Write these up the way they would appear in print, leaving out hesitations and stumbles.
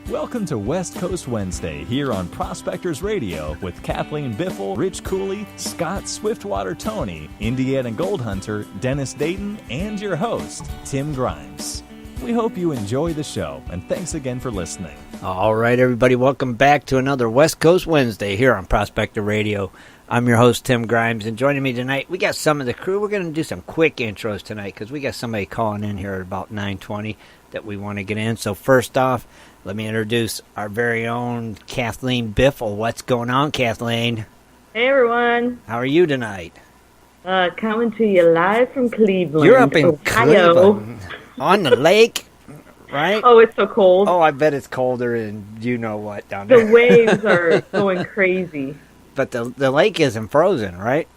Welcome to West Coast Wednesday here on Prospectors Radio with Kathleen Biffle, Rich Cooley, Scott Swiftwater Toney, Indiana Gold Hunter, Dennis Dayton, and your host, Tim Grimes. We hope you enjoy the show, and thanks again for listening. All right, everybody, welcome back to another West Coast Wednesday here on Prospector Radio. I'm your host, Tim Grimes, and joining me tonight, we got some of the crew. We're going to do some quick intros tonight because we got somebody calling in here at about 9:20 that we want to get in. So first off, let me introduce our very own Kathleen Biffle. What's going on, Kathleen? Hey, everyone. How are you tonight? Coming to you live from Cleveland, You're up in Ohio. Cleveland, on the lake, right? Oh, it's so cold. Oh, I bet it's colder than you know what down there. The waves are going crazy. But the lake isn't frozen, right?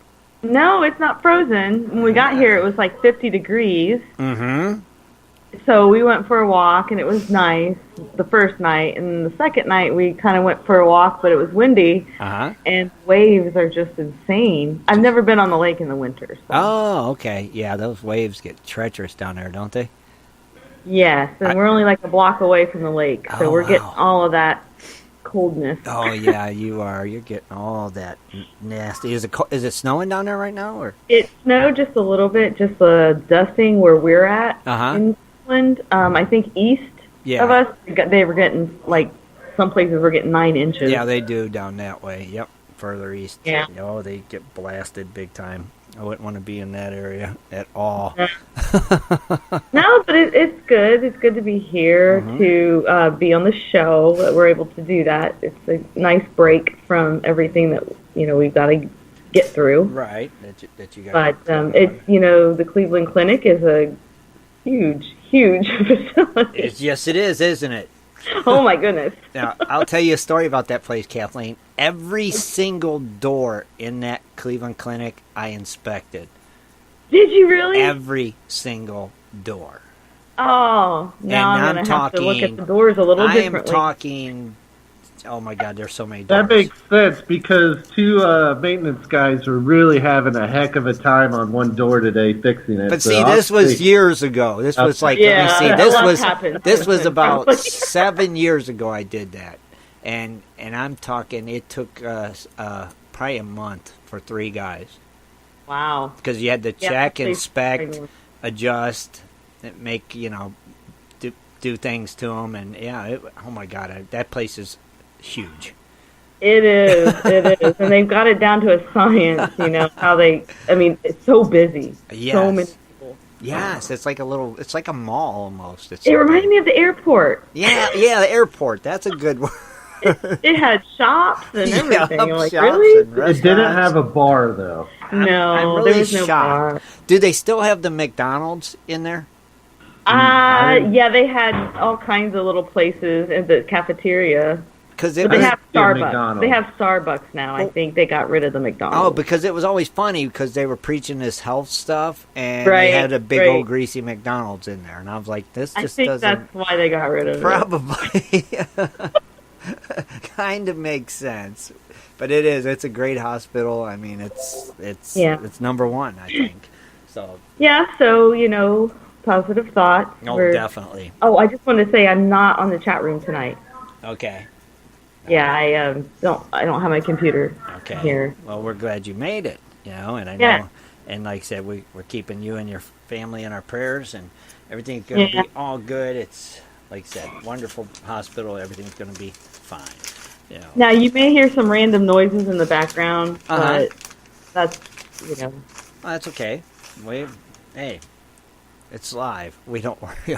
No, it's not frozen. When we got here, it was like 50 degrees. Mm-hmm. So we went for a walk, and it was nice the first night. And the second night, we kind of went for a walk, but it was windy. Uh-huh. And waves are just insane. I've never been on the lake in the winter. So. Oh, okay. Yeah, those waves get treacherous down there, don't they? Yes, and we're only like a block away from the lake. So we're getting wow. all of that coldness. Oh, yeah, you are. You're getting all that nasty. Is it snowing down there right now? Or It snowed just a little bit, just dusting where we're at in Cleveland. I think east of us, they were getting, like, some places were getting 9 inches. Yeah, they do down that way. Yep, further east. Yeah. Oh, they get blasted big time. I wouldn't want to be in that area at all. No, but it's good. It's good to be here to be on the show. We're able to do that. It's a nice break from everything that we've got to get through. Right. That you got. But it's the Cleveland Clinic is a huge facility. Yes, it is, isn't it? Oh my goodness. Now, I'll tell you a story about that place, Kathleen. Every single door in that Cleveland Clinic I inspected. Did you really? Every single door. Oh, now I'm going to have to look at the doors a little differently. I am talking, oh my God, there's so many doors. That makes sense because 2 maintenance guys were really having a heck of a time on one door today fixing it. But see, this was years ago. This was like, let me see, this was about 7 years ago I did that. And I'm talking, it took us probably a month for 3 guys. Wow. Because you had to check, inspect, adjust, make, do things to them. And oh my God, that place is huge. It is. And they've got it down to a science, it's so busy. Yes. So many people. Yes, it's like a mall almost. It reminded me of the airport. Yeah, the airport. That's a good word. It had shops and everything. Yep, You're like, shops really? and restaurants. It didn't have a bar, though. No, I'm really there was no shocked. bar. Do they still have the McDonald's in there? Yeah, they had all kinds of little places in the cafeteria. But they have Starbucks. McDonald's. They have Starbucks now. I think they got rid of the McDonald's. Oh, because it was always funny because they were preaching this health stuff and they had a big old greasy McDonald's in there, and I was like, this just doesn't. I think that's why they got rid of it. Probably. Kind of makes sense, but it's a great hospital. I mean, it's number one, I think. So positive thought. Oh, definitely. Oh, I just wanted to say I'm not on the chat room tonight. Okay. Yeah, I don't have my computer here. Well, we're glad you made it, and I know, and like I said, we're keeping you and your family in our prayers, and everything's going to be all good. It's, like I said, wonderful hospital. Everything's going to be fine. Now, you may hear some random noises in the background, but that's, Well, that's okay. Hey, it's live. We don't worry.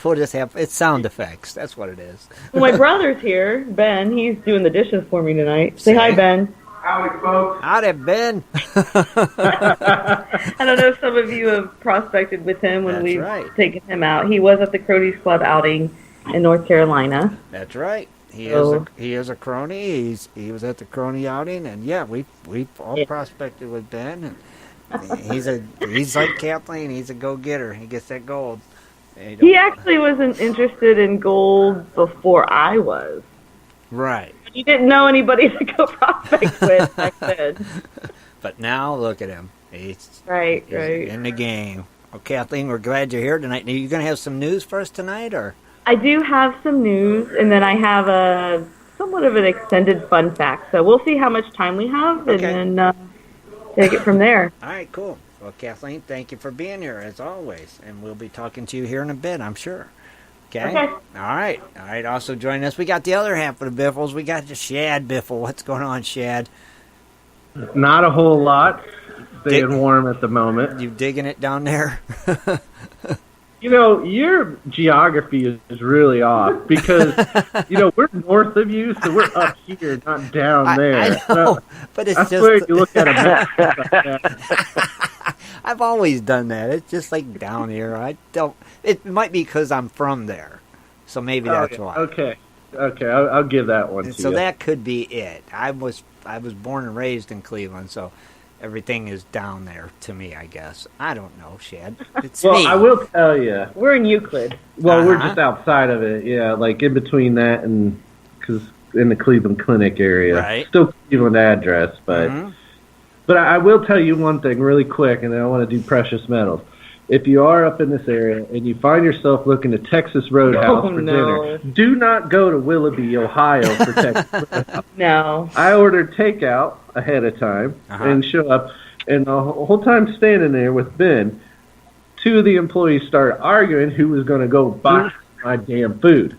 We'll just have it's sound effects. That's what it is. Well, my brother's here, Ben. He's doing the dishes for me tonight. Say hi, Ben. Howdy, folks. Howdy, Ben. I don't know if some of you have prospected with him when we've taken him out. He was at the Cronies Club outing in North Carolina. That's right. He is a crony. He was at the crony outing, and we all prospected with Ben. And he's like Kathleen. He's a go-getter. He gets that gold. He actually wasn't interested in gold before I was. Right. He didn't know anybody to go prospect with back then. But now look at him. He's right in the game. Well, Kathleen, we're glad you're here tonight. Are you going to have some news for us tonight, or? I do have some news, and then I have a somewhat of an extended fun fact. So we'll see how much time we have, and then take it from there. All right, cool. Well, Kathleen, thank you for being here, as always. And we'll be talking to you here in a bit, I'm sure. Okay? All right. All right, also joining us, we got the other half of the Biffles. We got the Shad Biffle. What's going on, Shad? Not a whole lot. Staying warm at the moment. You digging it down there? You know, your geography is really off because, you know, we're north of you, so we're up here, not down there. I know, so, but it's I just... swear you look at a map like that. I've always done that. It's just like down here. I don't... It might be because I'm from there, so maybe that's why. Okay, I'll give that one to you. So that could be it. I was born and raised in Cleveland, so... Everything is down there to me, I guess. I don't know, Shad. It's well, me. I will tell you. We're in Euclid. Well, we're just outside of it, yeah, like in between that and because in the Cleveland Clinic area. Right. Still Cleveland address, but but I will tell you one thing really quick, and then I want to do precious metals. If you are up in this area and you find yourself looking at Texas Roadhouse for dinner, do not go to Willoughby, Ohio for Texas Roadhouse. No. I ordered takeout ahead of time and show up, and the whole time standing there with Ben, two of the employees started arguing who was going to go buy my damn food.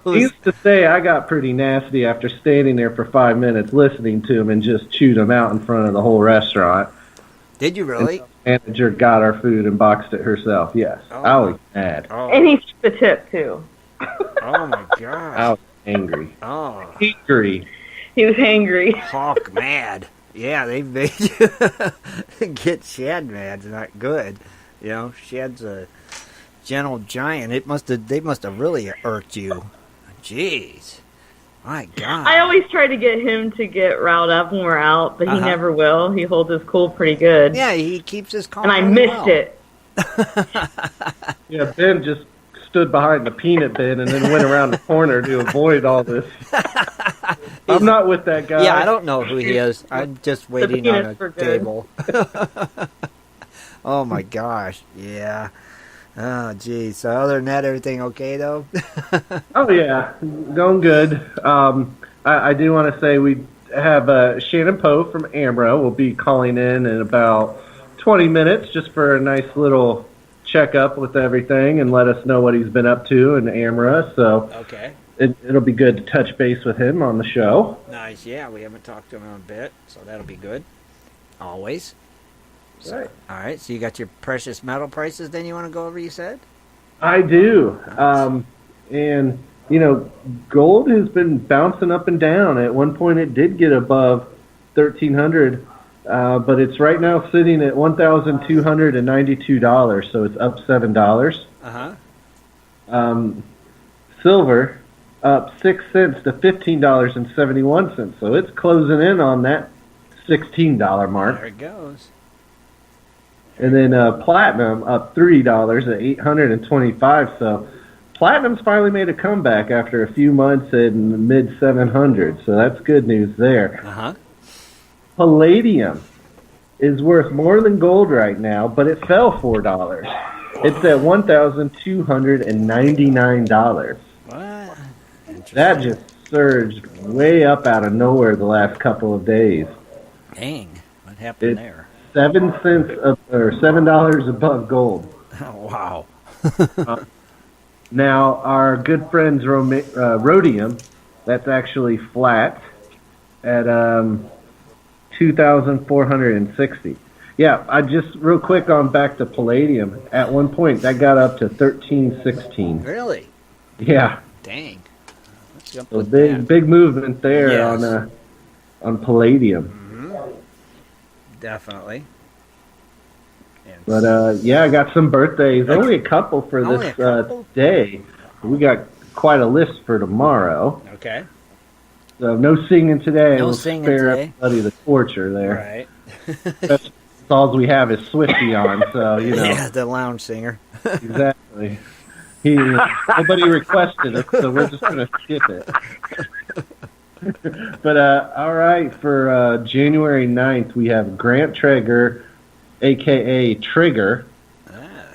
Needless to say, I got pretty nasty after standing there for 5 minutes listening to him and just chewed him out in front of the whole restaurant. Did you really? And the manager got our food and boxed it herself. Yes, I was mad. Oh. And he took the tip too. Oh my god! I was angry. Oh, angry. He was angry. Hawk mad. Yeah, they made you get Shad mad. It's not good. You know, Shad's a gentle giant. They must have really irked you. Jeez. My God. I always try to get him to get riled up when we're out, but he never will. He holds his cool pretty good. Yeah, he keeps his calm. And I missed it. Yeah, Ben just stood behind the peanut bin and then went around the corner to avoid all this. I'm not with that guy. Yeah, I don't know who he is. I'm just waiting on a table. Oh my gosh. Yeah. Oh, geez. So other than that, everything okay, though? Oh, yeah. Going good. I do want to say we have Shannon Poe from Amra will be calling in about 20 minutes just for a nice little checkup with everything and let us know what he's been up to in Amra. So okay. It'll be good to touch base with him on the show. Nice. Yeah, we haven't talked to him in a bit, so that'll be good. Always. So, right. All right, so you got your precious metal prices then you want to go over, you said? I do. Nice. And, you know, gold has been bouncing up and down. At one point it did get above 1,300, but it's right now sitting at $1,292, so it's up $7. Uh-huh. Silver up 6 cents to $15.71, so it's closing in on that $16 mark. There it goes. And then platinum up $3 at $825. So platinum's finally made a comeback after a few months in the mid 700s. So that's good news there. Uh-huh. Palladium is worth more than gold right now, but it fell $4. It's at $1,299. What? That just surged way up out of nowhere the last couple of days. Dang, what happened there? 7 cents or $7 above gold. Oh, wow. Now, our good friends rhodium, that's actually flat at 2,460. Yeah, I just real quick on back to palladium. At one point, that got up to 1,316. Really? Yeah. Dang. Let's jump So with that. big movement there Yes. on palladium. Definitely. But yeah, I got some birthdays. Only a couple for Only this a couple? day. We got quite a list for tomorrow. Okay. So no singing today. No we'll singing spare today. everybody the torture there. Right. That's all we have is Swifty on. So you know. Yeah, the lounge singer. Exactly. Nobody requested it, so we're just gonna skip it. But all right, for January 9th, we have Grant Traeger, a.k.a. Trigger,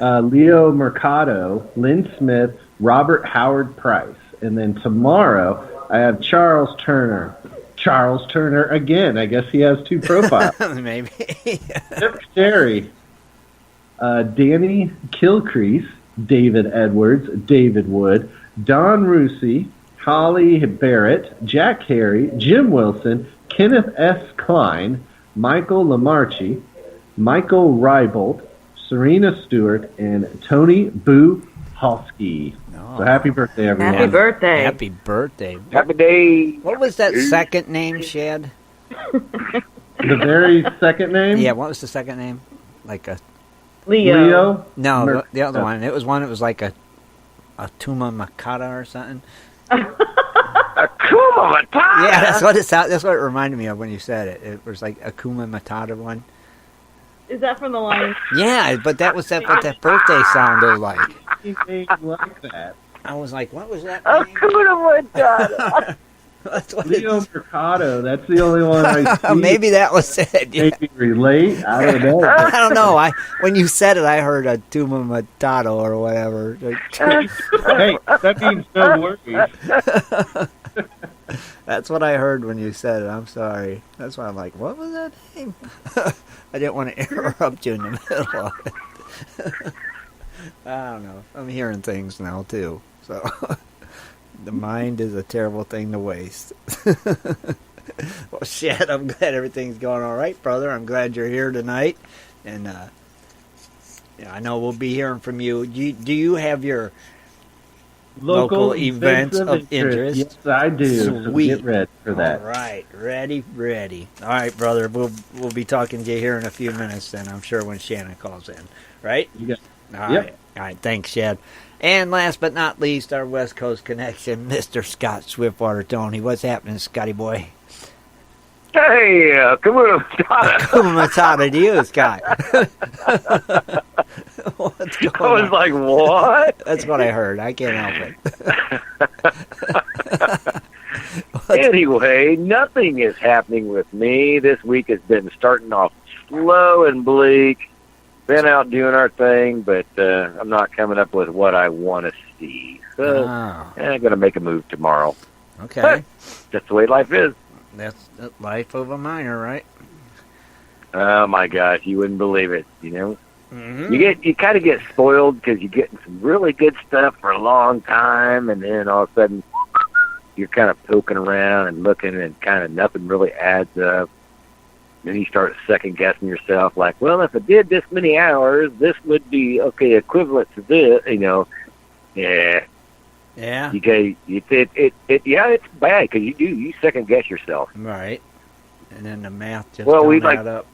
Leo Mercado, Lynn Smith, Robert Howard Price. And then tomorrow, I have Charles Turner. Charles Turner again. I guess he has 2 profiles. Maybe. Jeff Sherry, Danny Kilcrease, David Edwards, David Wood, Don Rusi, Holly Barrett, Jack Harry, Jim Wilson, Kenneth S. Klein, Michael Lamarchi, Michael Reibold, Serena Stewart, and Tony Boo Halski. So happy birthday, everyone. Happy birthday. Happy birthday. Happy day. What was that second name, Shad? The very second name? Yeah, what was the second name? Like a... Leo. No, the other one. It was one that was like a Tuma Makata or something. Akuma Matata. Yeah, that's what it reminded me of when you said it. It was like Akuma Matata one. Is that from the line? Yeah, but that was what that birthday sounded like. He made like that. I was like, what was that name? Akuma Matata. That's what Leo Mercado, that's the only one I see. Maybe that was it. Yeah. Maybe relate? I don't know. I don't know. When you said it, I heard a Tuma Matata or whatever. Hey, that means no worries. That's what I heard when you said it. I'm sorry. That's why I'm like, what was that name? I didn't want to interrupt you in the middle of it. I don't know. I'm hearing things now, too. So, the mind is a terrible thing to waste. Well, Shad, I'm glad everything's going all right, brother. I'm glad you're here tonight. And, I know we'll be hearing from you. Do you have your local events of interest? Yes, I do. Sweet. So get ready for that. All right. Ready. All right, brother. We'll be talking to you here in a few minutes then, I'm sure, when Shannon calls in. Right? You got All right. All right. Thanks, Shad. And last but not least, our West Coast connection, Mr. Scott Swiftwater Toney. What's happening, Scotty boy? Hey, Akuma Matata. Akuma Matata to you, Scott. What's going on? I was like, what? That's what I heard. I can't help it. Anyway, nothing is happening with me. This week has been starting off slow and bleak. Been out doing our thing, but I'm not coming up with what I want to see. So I'm going to make a move tomorrow. Okay. But that's the way life is. That's the life of a miner, right? Oh, my gosh. You wouldn't believe it, you know? Mm-hmm. You kind of get spoiled because you're getting some really good stuff for a long time, and then all of a sudden you're kind of poking around and looking, and kind of nothing really adds up. Then you start second-guessing yourself, like, well, if I did this many hours, this would be, okay, equivalent to this, you know. Yeah. Yeah. It's bad because you second-guess yourself. Right. And then the math just we don't add up.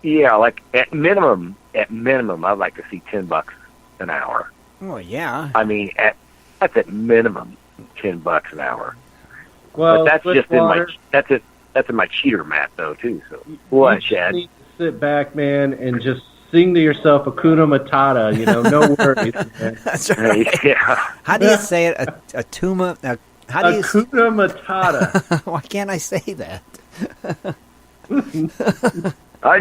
Yeah, like at minimum, I'd like to see $10 an hour. Oh, yeah. I mean, that's at minimum $10 an hour. Well, but that's just in my cheater math though too. So what, Shad? You need to sit back, man, and just sing to yourself Akuna Matata. You know, no worries. Man. That's right. Yeah. How do you say it? A tuma? How do you? Akuna Matata. Why can't I say that? I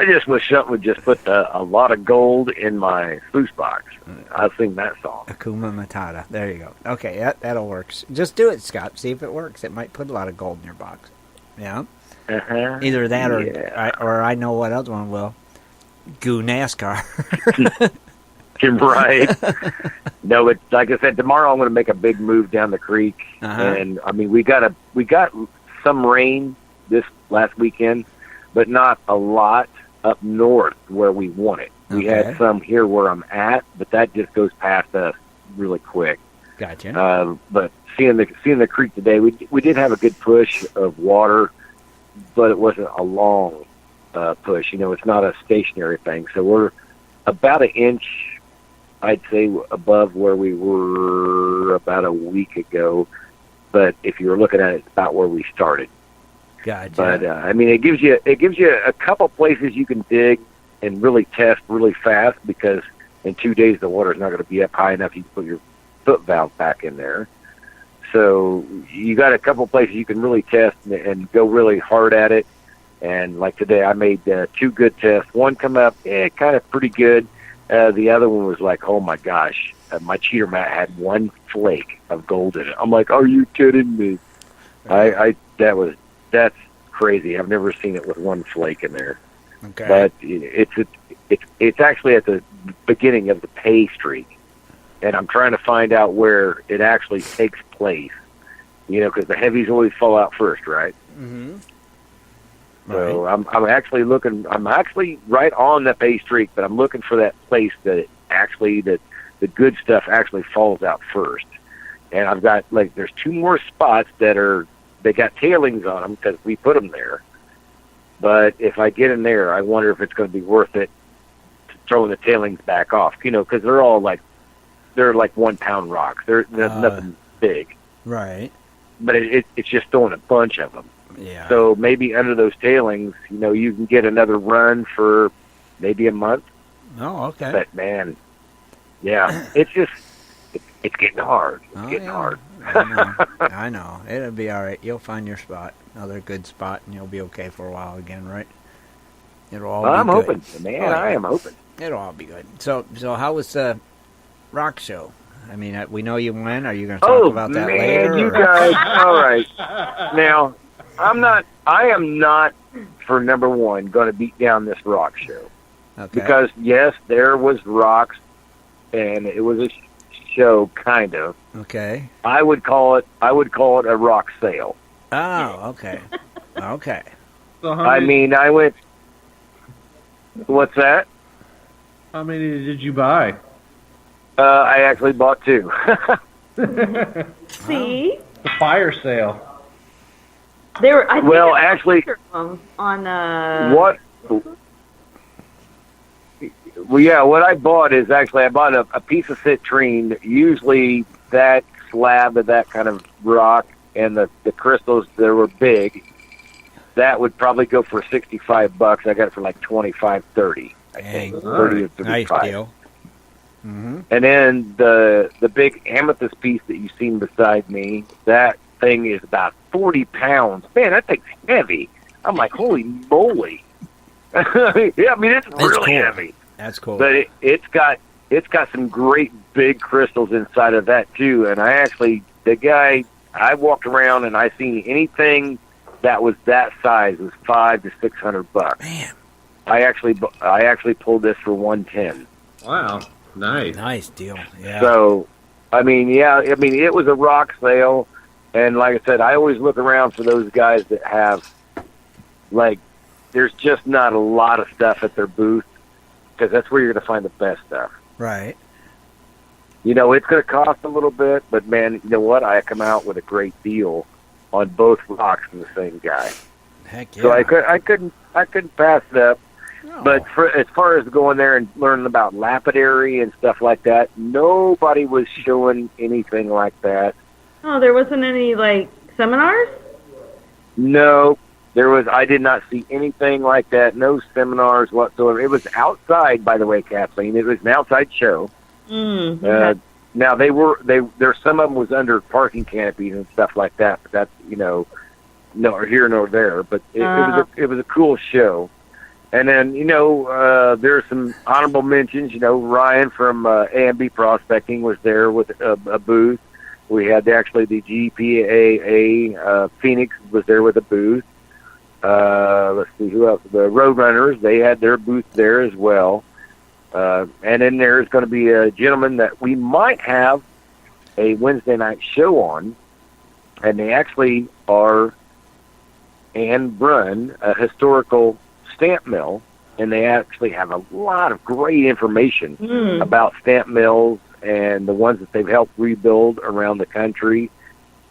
just wish something would just put a lot of gold in my sluice box. I'll sing that song. Akuma Matata. There you go. Okay, that'll work. Just do it, Scott. See if it works. It might put a lot of gold in your box. Yeah. Uh-huh. Either that or I know what other one will. Goo NASCAR. Right. No, but like I said, tomorrow I'm going to make a big move down the creek, and I mean we got some rain this last weekend, but not a lot up north where we want it. We had some here where I'm at, but that just goes past us really quick. Gotcha. But seeing the creek today, we did have a good push of water, but it wasn't a long push. You know, it's not a stationary thing. So we're about an inch, I'd say, above where we were about a week ago. But if you were looking at it, it's about where we started. Gotcha. But I mean, it gives you a couple places you can dig and really test really fast, because in 2 days the water's not going to be up high enough you can put your foot valve back in there. So you got a couple places you can really test and go really hard at it. And like today, I made 2 good tests. One come up, kind of pretty good. The other one was like, oh my gosh, my cheater mat had one flake of gold in it. I'm like, are you kidding me? That's crazy. I've never seen it with one flake in there. Okay. But it's actually at the beginning of the pay streak, and I'm trying to find out where it actually takes place. Because the heavies always fall out first, right? Mm-hmm. So I'm actually looking. I'm actually right on the pay streak, but I'm looking for that place that the good stuff actually falls out first. And I've got there's 2 more spots they got tailings on them because we put them there. But if I get in there, I wonder if it's going to be worth it to throw the tailings back off. Because they're all they're 1 pound rocks. They're nothing big. Right. But it's just throwing a bunch of them. Yeah. So maybe under those tailings, you can get another run for maybe a month. Oh, okay. But man, yeah, it's getting hard. It's getting hard. I know. It'll be all right. You'll find your spot, another good spot, and you'll be okay for a while again, right? It'll all. I'm be good. hoping, man. I am hoping. It'll all be good. So how was the rock show? I mean, we know you won. Are you going to talk about that later? You guys, all right. Now, I am not, for number one, going to beat down this rock show. Okay. Because, yes, there was rocks, and it was a show, kind of. Okay. I would call it a rock sale. Oh, okay. Okay. So I went, what's that? how many did you buy? I actually bought 2. See? The fire sale. They were. I think Well, I saw a actually- picture of them on. What? Well, yeah, what I bought is actually I bought a piece of citrine, usually that slab of that kind of rock, and the crystals that were big. That would probably go for $65. I got it for like 25, 30. I think Dang. 30 or Nice 35. deal. Mm-hmm. And then the big amethyst piece that you've seen beside me, that thing is about 40 pounds. Man, that thing's heavy. I'm like, holy moly. Yeah, I mean, it's really cool. heavy. That's cool. But it's got some great big crystals inside of that too. And I walked around and I seen anything that was that size was $500 to $600. Man. I actually pulled this for $110. Wow. Nice. Nice deal. Yeah. So, it was a rock sale, and like I said, I always look around for those guys that have, there's just not a lot of stuff at their booth, because that's where you're going to find the best stuff. Right. It's going to cost a little bit, but man, you know what? I come out with a great deal on both rocks from the same guy. Heck yeah. So I couldn't pass it up. No. But as far as going there and learning about lapidary and stuff like that, nobody was showing anything like that. Oh, there wasn't any seminars. No, I did not see anything like that. No seminars whatsoever. It was outside, by the way, Kathleen. It was an outside show. Okay. Now some of them was under parking canopies and stuff like that. But that's no here nor there. But it was a cool show. And then, there's some honorable mentions. Ryan from A&B Prospecting was there with a booth. We had the GPAA Phoenix was there with a booth. Let's see, who else? The Roadrunners, they had their booth there as well. And then there's going to be a gentleman that we might have a Wednesday night show on. And they actually are and run a historical stamp mill, and they actually have a lot of great information about stamp mills and the ones that they've helped rebuild around the country.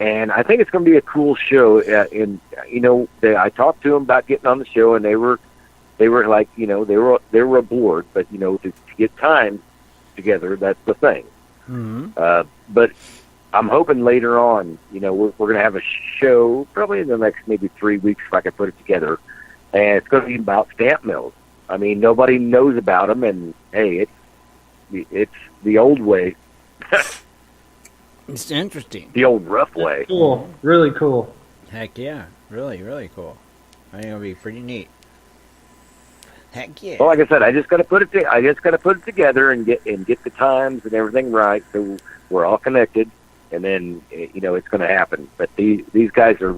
And I think it's going to be a cool show. I talked to them about getting on the show, and they were like, they were aboard, but to get time together, that's the thing. Mm-hmm. But I'm hoping later on, we're going to have a show probably in the next maybe 3 weeks if I can put it together. And it's going to be about stamp mills. I mean, nobody knows about them, and hey, it's the old way. It's interesting. The old rough way. Cool. Really cool. Heck yeah. Really, really cool. I think it'll be pretty neat. Heck yeah. Well, like I said, I just got to put it together and get the times and everything right, so we're all connected, and then it's going to happen. But these guys are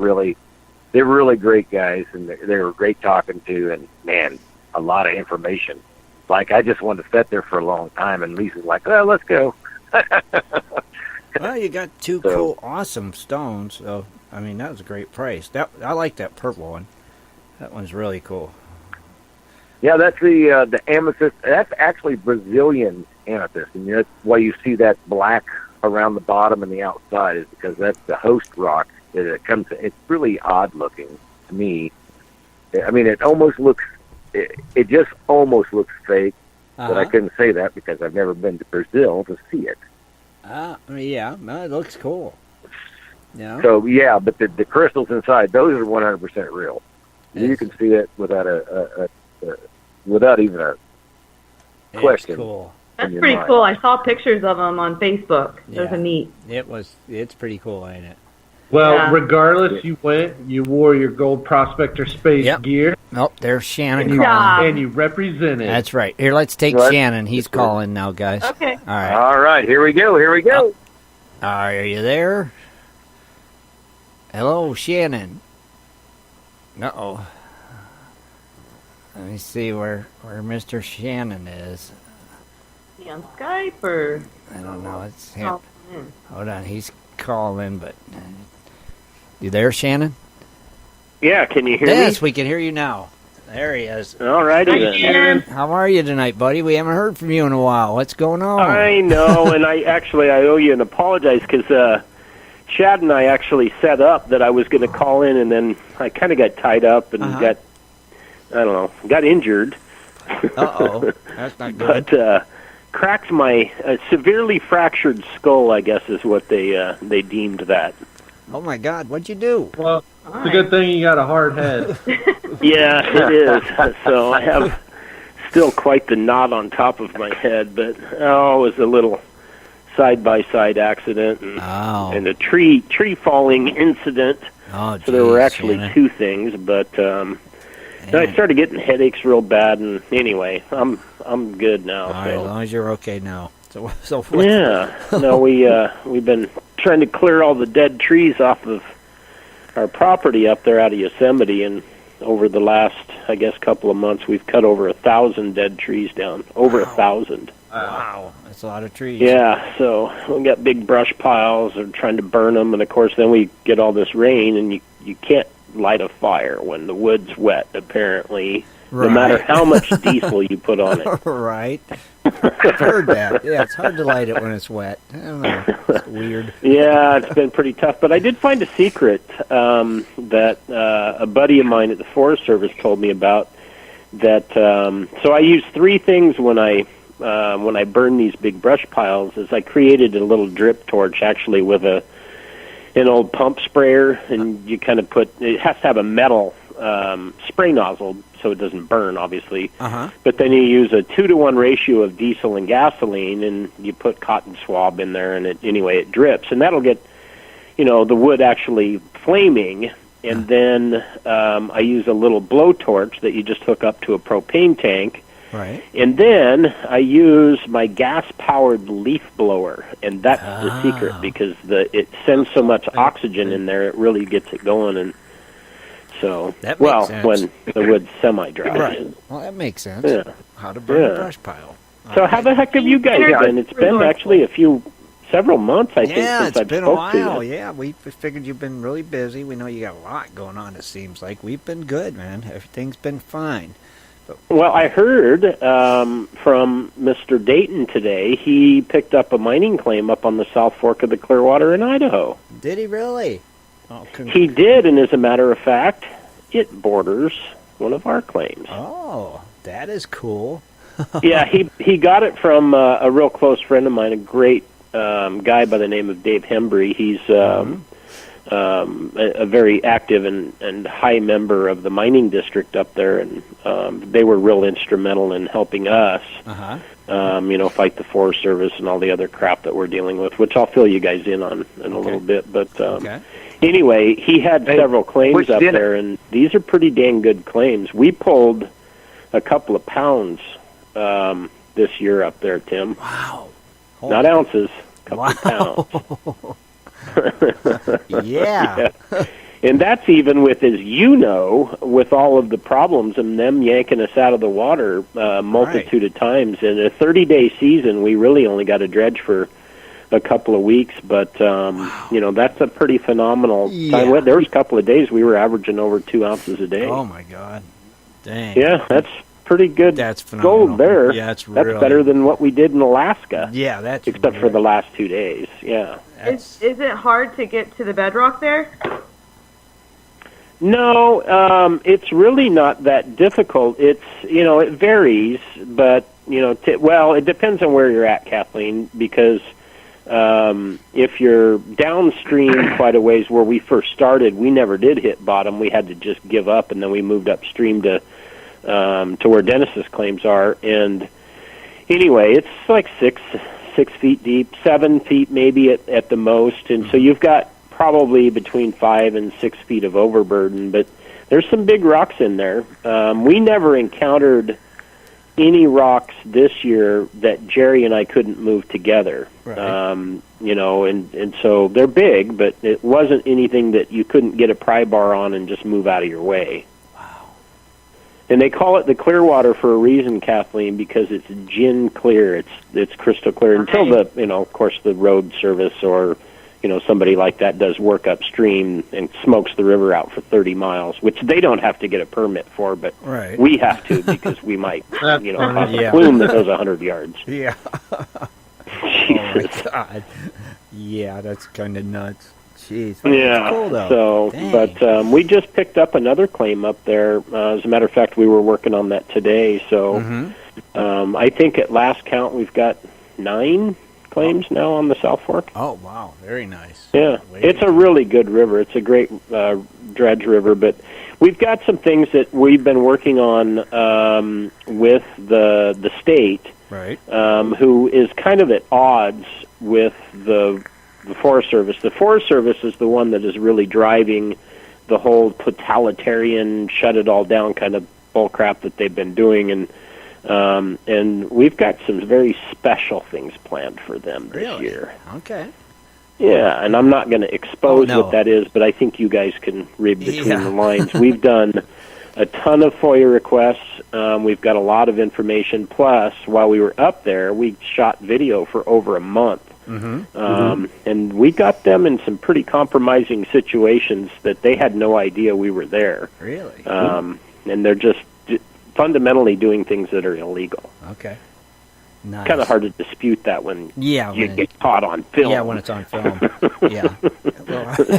they're really great guys, and they were great talking to, and man, a lot of information. Like, I just wanted to sit there for a long time, and Lisa's like, "Well, let's go." Well, you got two cool, awesome stones. So, I mean, that was a great price. I like that purple one. That one's really cool. Yeah, that's the amethyst. That's actually Brazilian amethyst, and that's why you see that black around the bottom and the outside, is because that's the host rock that it comes. It's really odd looking to me. I mean, it almost looks. It just almost looks fake, but I couldn't say that because I've never been to Brazil to see it. Yeah, no, it looks cool. Yeah. So yeah, but the crystals inside, those are 100% real. You can see it without even a question. It's cool. That's pretty cool. I saw pictures of them on Facebook. Those are neat. It's pretty cool, ain't it? Well, regardless, you wore your gold Prospector space gear. Oh, there's Shannon calling. And you represented. That's right. Here, let's take Shannon. He's calling now, guys. Okay. All right. Here we go. Are you there? Hello, Shannon. Uh-oh. Let me see where Mr. Shannon is. Is he on Skype or? I don't know. It's him. Hold on. He's calling, but... You there, Shannon? Yeah, can you hear me? Yes, we can hear you now. There he is. All righty then. How are you tonight, buddy? We haven't heard from you in a while. What's going on? I know, and I owe you an apologize because Shad and I actually set up that I was going to call in, and then I kind of got tied up and got injured. Uh-oh. That's not good. But cracked my severely fractured skull, I guess is what they deemed that. Oh, my God. What'd you do? Well, it's a good thing you got a hard head. Yeah, it is. So I have still quite the knot on top of my head, but it was a little side-by-side accident and a tree falling incident. Oh, geez, so there were actually Shannon. two things, but then I started getting headaches real bad, and anyway, I'm good now. All right, as long as you're okay now. So no, we've been trying to clear all the dead trees off of our property up there out of Yosemite, and over the last, I guess, couple of months, we've cut over 1,000 dead trees down. Over 1,000. Wow, that's a lot of trees. Yeah, so we got big brush piles and trying to burn them, and of course then we get all this rain, and you can't light a fire when the wood's wet, apparently, no matter how much diesel you put on it. Right. I've heard that. Yeah, it's hard to light it when it's wet. I don't know. It's weird. Yeah, it's been pretty tough. But I did find a secret that a buddy of mine at the Forest Service told me about. That so I use three things when I burn these big brush piles. Is I created a little drip torch actually with an old pump sprayer, and you kind of it has to have a metal spray nozzle so it doesn't burn, obviously. But then you use a 2-to-1 ratio of diesel and gasoline, and you put cotton swab in there, and it drips, and that'll get the wood actually flaming. And then I use a little blowtorch that you just hook up to a propane tank. Right. And then I use my gas-powered leaf blower, and that's the secret, because it sends so much oxygen in there, it really gets it going. And so, that makes sense. When the wood's semi-dry. Right. Well, that makes sense. Yeah. How to burn a brush pile. So how the heck have you guys been? It's been actually several months, I think, since I've spoke to you. Yeah, it's been a while. Yeah, we figured you've been really busy. We know you got a lot going on, it seems like. We've been good, man. Everything's been fine. Well, I heard from Mr. Dayton today, he picked up a mining claim up on the South Fork of the Clearwater in Idaho. Did he really? Oh, he did, and as a matter of fact, it borders one of our claims. Oh, that is cool. Yeah, he got it from a real close friend of mine, a great guy by the name of Dave Hembry. He's a very active and high member of the mining district up there, and they were real instrumental in helping us, fight the Forest Service and all the other crap that we're dealing with, which I'll fill you guys in on in a little bit. But anyway, he had several claims up there, and these are pretty dang good claims. We pulled a couple of pounds this year up there, Tim. Wow. Not ounces, a couple of pounds. Yeah. And that's even with, as you know, with all of the problems and them yanking us out of the water a multitude of times. In a 30-day season, we really only got to dredge for a couple of weeks, but that's a pretty phenomenal time. There was a couple of days we were averaging over 2 ounces a day. Oh my God. Dang. Yeah, that's pretty good. That's phenomenal. Gold there. Yeah, that's better than what we did in Alaska. Yeah, that's except for the last 2 days. Yeah. Is it hard to get to the bedrock there? No, it's really not that difficult. It's it varies, but it depends on where you're at, Kathleen, because if you're downstream quite a ways where we first started, we never did hit bottom. We had to just give up, and then we moved upstream to where Dennis's claims are. And anyway, it's like 6 feet deep, 7 feet maybe at the most, and so you've got probably between 5 and 6 feet of overburden, but there's some big rocks in there. We never encountered any rocks this year that Jerry and I couldn't move together. Right. And so they're big, but it wasn't anything that you couldn't get a pry bar on and just move out of your way. Wow. And they call it the Clearwater for a reason, Kathleen, because it's gin clear. It's crystal clear until of course the road service or somebody like that does work upstream and smokes the river out for 30 miles, which they don't have to get a permit for, but we have to because we might, have a plume that goes 100 yards. Yeah. Jesus. Oh, my God. Yeah, that's kind of nuts. Jeez. Yeah. Cool, though. So, dang. but we just picked up another claim up there. As a matter of fact, we were working on that today. So I think at last count we've got 9 claims now on the South Fork. Oh, wow. Very nice. Yeah. It's a really good river. It's a great dredge river, but we've got some things that we've been working on with the state, right? Who is kind of at odds with the Forest Service. The Forest Service is the one that is really driving the whole totalitarian, shut it all down kind of bullcrap that they've been doing, and we've got some very special things planned for them this year. Okay. Yeah, and I'm not going to expose what that is, but I think you guys can read between the lines. We've done a ton of FOIA requests. We've got a lot of information. Plus, while we were up there, we shot video for over a month. And we got them in some pretty compromising situations that they had no idea we were there. Really? And they're just fundamentally doing things that are illegal. Okay. Nice. It's kind of hard to dispute that when you get caught on film. Yeah, when it's on film. Yeah.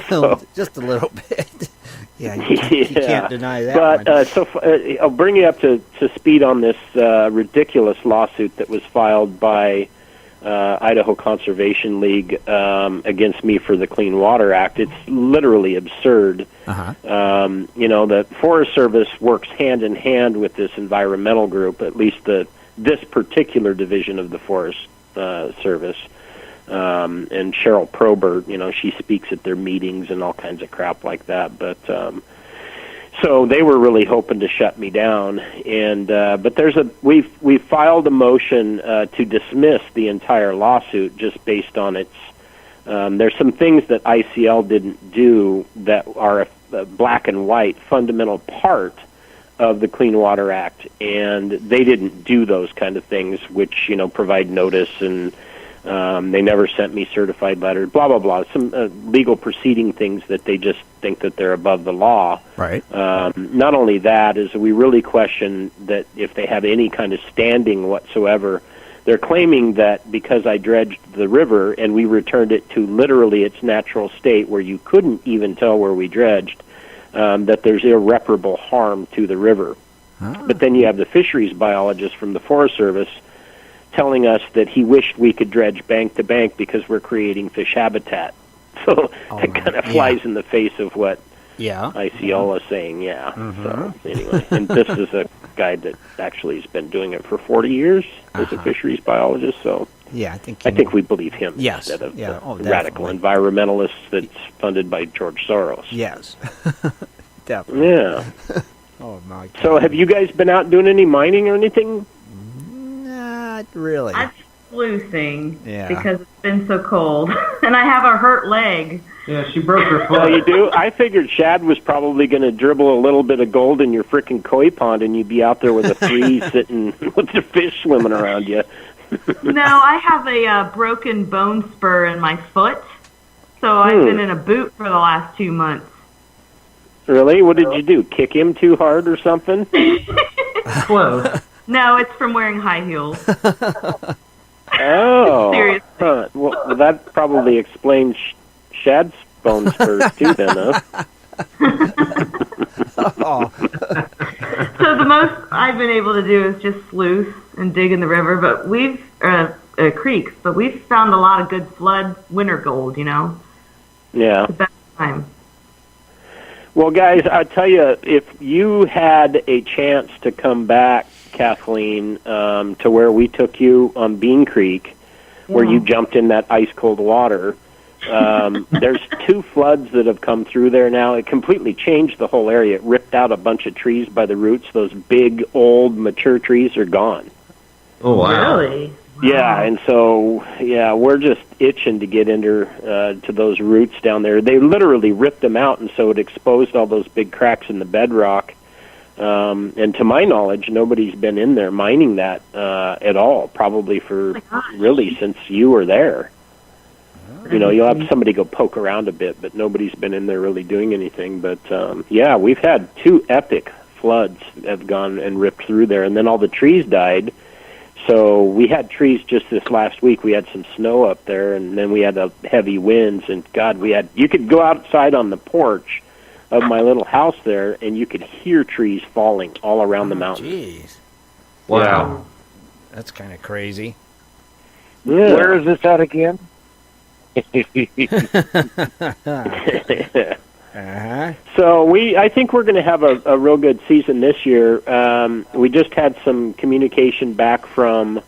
Well, just a little bit. Yeah, you can't deny that. But I'll bring you up to speed on this ridiculous lawsuit that was filed by Idaho Conservation League against me for the Clean Water Act. It's literally absurd. The Forest Service works hand in hand with this environmental group, at least this particular division of the Forest Service. And Cheryl Probert, she speaks at their meetings and all kinds of crap like that. But so they were really hoping to shut me down. And but we've filed a motion to dismiss the entire lawsuit just based on its. There's some things that ICL didn't do that are a black and white fundamental part of the Clean Water Act, and they didn't do those kind of things, which provide notice, and they never sent me certified letters, blah blah blah. Some legal proceeding things that they just think that they're above the law. Right. Not only that, is we really question that if they have any kind of standing whatsoever. They're claiming that because I dredged the river and we returned it to literally its natural state where you couldn't even tell where we dredged, that there's irreparable harm to the river. But then you have the fisheries biologist from the Forest Service telling us that he wished we could dredge bank to bank because we're creating fish habitat. So that kind of flies in the face of what ICL is saying, So anyway, and this is a guy that actually has been doing it for 40 years as a fisheries biologist, so I think we believe him instead of the radical environmentalist that's funded by George Soros. Yes. Definitely. Yeah. Oh, My So have you guys been out doing any mining or anything? Not really. I'm sluicing Yeah. because it's been so cold, and I have a hurt leg. Yeah, she broke her Oh, foot. you do? I figured Shad was probably going to dribble a little bit of gold in your frickin' koi pond, and you'd be out there with a three sitting with the fish swimming around you. No, I have a broken bone spur in my foot, so I've been in a boot for the last 2 months. Really? What did you do? Kick him too hard or something? Close. No, it's from wearing high heels. Oh. Seriously. Huh. Well, that probably explains Shad's bone spurs too, then, huh? Oh. So the most I've been able to do is just sluice and dig in the river, but we've creeks, but we've found a lot of good flood winter gold. Yeah. The best time. Well, guys, I tell you, if you had a chance to come back, Kathleen, to where we took you on Bean Creek, where you jumped in that ice-cold water, there's 2 floods that have come through there now. It completely changed the whole area. It ripped out a bunch of trees by the roots. Those big, old, mature trees are gone. Oh, wow. Really? Yeah, and so, we're just itching to get into to those roots down there. They literally ripped them out, and so it exposed all those big cracks in the bedrock. And to my knowledge, nobody's been in there mining that at all, probably for really since you were there. You'll have somebody go poke around a bit, but nobody's been in there really doing anything. But, we've had 2 epic floods that have gone and ripped through there, and then all the trees died. So we had trees just this last week. We had some snow up there, and then we had the heavy winds. And, God, you could go outside on the porch of my little house there, and you could hear trees falling all around the mountain. Jeez. Wow. That's kind of crazy. Yeah. Where is this at again? Uh-huh. So I think we're going to have a real good season this year. We just had some communication back from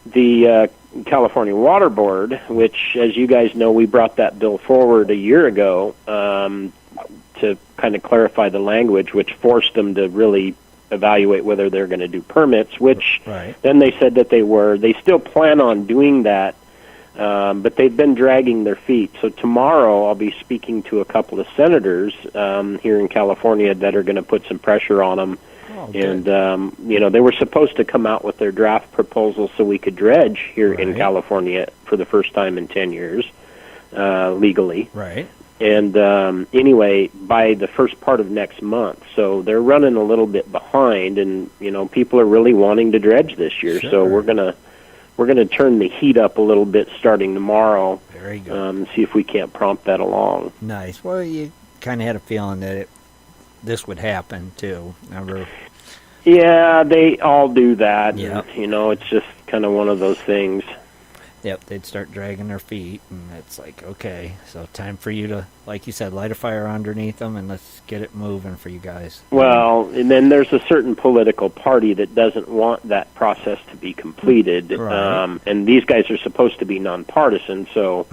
the California Water Board, which, as you guys know, we brought that bill forward a year ago to kind of clarify the language, which forced them to really evaluate whether they're going to do permits, which then they said that they were. They still plan on doing that. But they've been dragging their feet. So tomorrow I'll be speaking to a couple of senators here in California that are going to put some pressure on them. And, they were supposed to come out with their draft proposal so we could dredge here in California for the first time in 10 years, legally. Right. And anyway, by the first part of next month. So they're running a little bit behind, and, people are really wanting to dredge this year. Sure. So we're going to turn the heat up a little bit starting tomorrow. Very good. And see if we can't prompt that along. Nice. Well, you kind of had a feeling that this would happen, too. Remember? Yeah, they all do that. Yep. And, it's just kind of one of those things. Yep, they'd start dragging their feet, and it's like, okay, so time for you to, like you said, light a fire underneath them, and let's get it moving for you guys. Well, and then there's a certain political party that doesn't want that process to be completed, Right. And these guys are supposed to be nonpartisan, so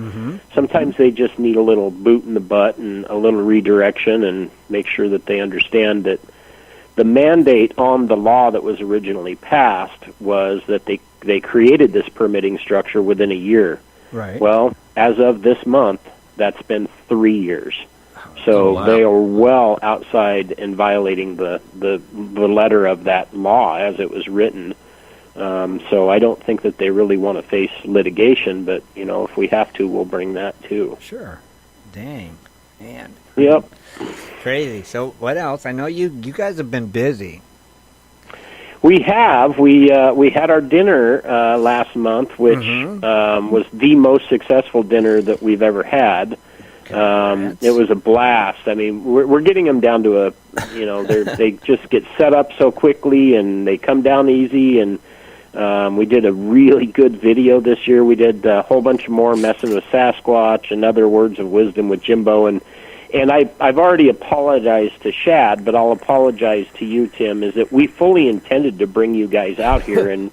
sometimes they just need a little boot in the butt and a little redirection and make sure that they understand that the mandate on the law that was originally passed was that they created this permitting structure within a year. Right. Well, as of this month, that's been 3 years. So they are well outside and violating the letter of that law as it was written. So I don't think that they really want to face litigation, but, if we have to, we'll bring that too. Sure. Dang. Man. Yep. Crazy. So what else? I know you guys have been busy. We have. We had our dinner last month, which was the most successful dinner that we've ever had. It was a blast. I mean, we're getting them down to they just get set up so quickly, and they come down easy. And we did a really good video this year. We did a whole bunch more messing with Sasquatch and other words of wisdom with Jimbo. And I've already apologized to Shad, but I'll apologize to you, Tim, is that we fully intended to bring you guys out here. And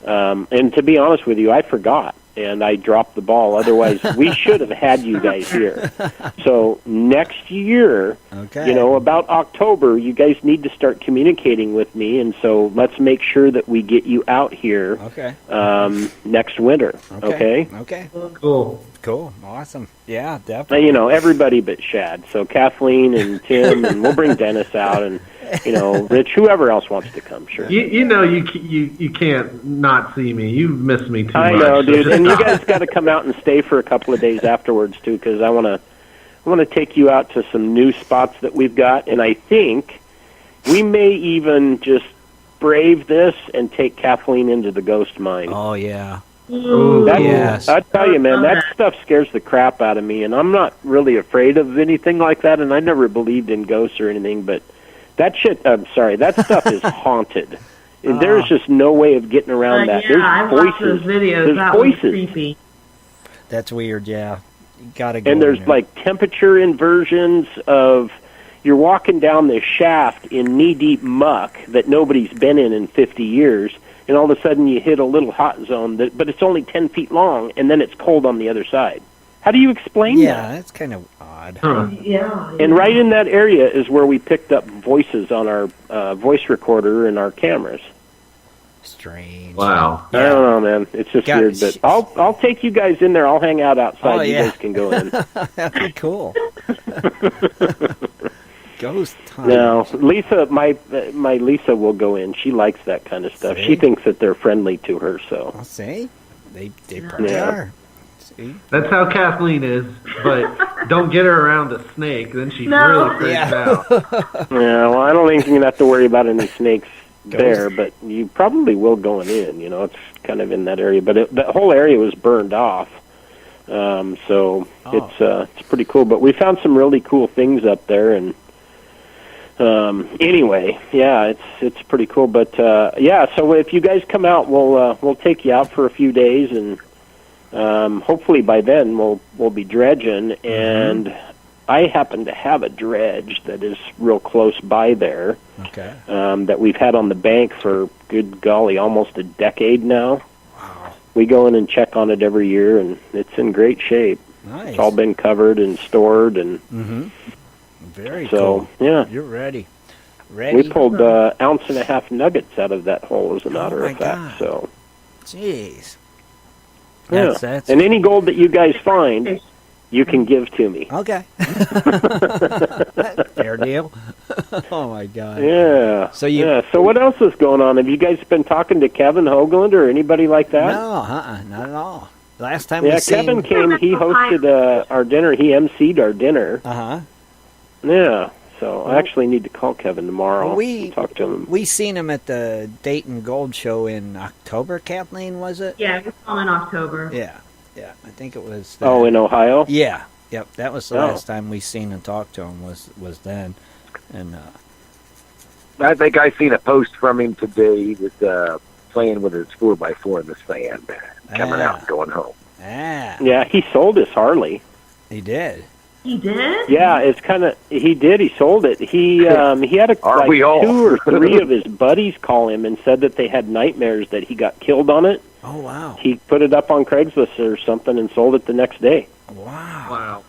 to be honest with you, I forgot. and I dropped the ball. Otherwise, we should have had you guys here. So next year, Okay. you know, about October, you guys need to start communicating with me, and so let's make sure that we get you out here next winter. Okay? Okay. Cool. Cool. Awesome. Yeah, definitely. You know, everybody but Shad. So Kathleen and Tim, and we'll bring Dennis out, and, you know, Rich, whoever else wants to come, sure. You know you can't not see me. You miss me too much. I know, dude. And you guys got to come out and stay for a couple of days afterwards, too, because I want to take you out to some new spots that we've got, and I think we may even just brave this and take Kathleen into the ghost mine. Oh, yeah. Yes. I tell you, man, that stuff scares the crap out of me, and I'm not really afraid of anything like that, and I never believed in ghosts or anything, but that stuff is haunted. And there's just no way of getting around that. There's I voices. watched those videos. There's That voices. was creepy. That's weird, yeah. You gotta go. And there's in there. like temperature inversions of you're walking down this shaft in knee-deep muck that nobody's been in 50 years, and all of a sudden you hit a little hot zone, but it's only 10 feet long, and then it's cold on the other side. How do you explain that? Yeah, that's kind of odd. Yeah. And right in that area is where we picked up voices on our voice recorder and our cameras. Strange. Wow. I don't know, man. It's just weird, but I'll take you guys in there. I'll hang out outside. Oh, You yeah. guys can go in. That'd be cool. Ghost time. No, Lisa, my Lisa will go in. She likes that kind of stuff. See? She thinks that they're friendly to her. So I'll see. They probably Yeah. are. See? That's how Kathleen is, but don't get her around a snake, then she No. really freaks Yeah. out. yeah, well, I don't think you're gonna have to worry about any snakes Ghost. there, but you probably will going in. You know, it's kind of in that area, but that whole area was burned off. So it's pretty cool. But we found some really cool things up there, and anyway, yeah, it's pretty cool. But yeah, so if you guys come out, we'll take you out for a few days, and hopefully by then we'll be dredging. And I happen to have a dredge that is real close by there. Okay. That we've had on the bank for, good golly, almost a decade now. Wow. We go in and check on it every year, and it's in great shape. Nice. It's all been covered and stored, and Very so, cool. yeah. You're ready. Ready? We pulled ounce and a half nuggets out of that hole, as a matter my of fact. God. So, Jeez. yeah. That's And any gold that you guys find, you can give to me. okay. Fair deal. Oh my God. Yeah. So you- yeah. So what else is going on? Have you guys been talking to Kevin Hoagland or anybody like that? No, not at all. Last time Yeah, we seen. Kevin came. He hosted our dinner. He emceed our dinner. Uh-huh. Yeah. So I actually need to call Kevin tomorrow. Well, we- and talk to him. We seen him at the Dayton Gold Show in October. Kathleen, was it? Yeah, we saw in October. Yeah. I think it was. Oh, in Ohio. Yeah. Yep. That was the Oh. last time we seen and talked to him. Was then, and I think I seen a post from him today. He was playing with his 4x4 in the sand, coming out and going home. Yeah, he sold his Harley. he did. He did? Yeah, it's kind of. He did. He sold it. He had Aren't we all? 2 or 3 of his buddies call him and said that they had nightmares that he got killed on it. Oh wow. He put it up on Craigslist or something and sold it the next day. Wow.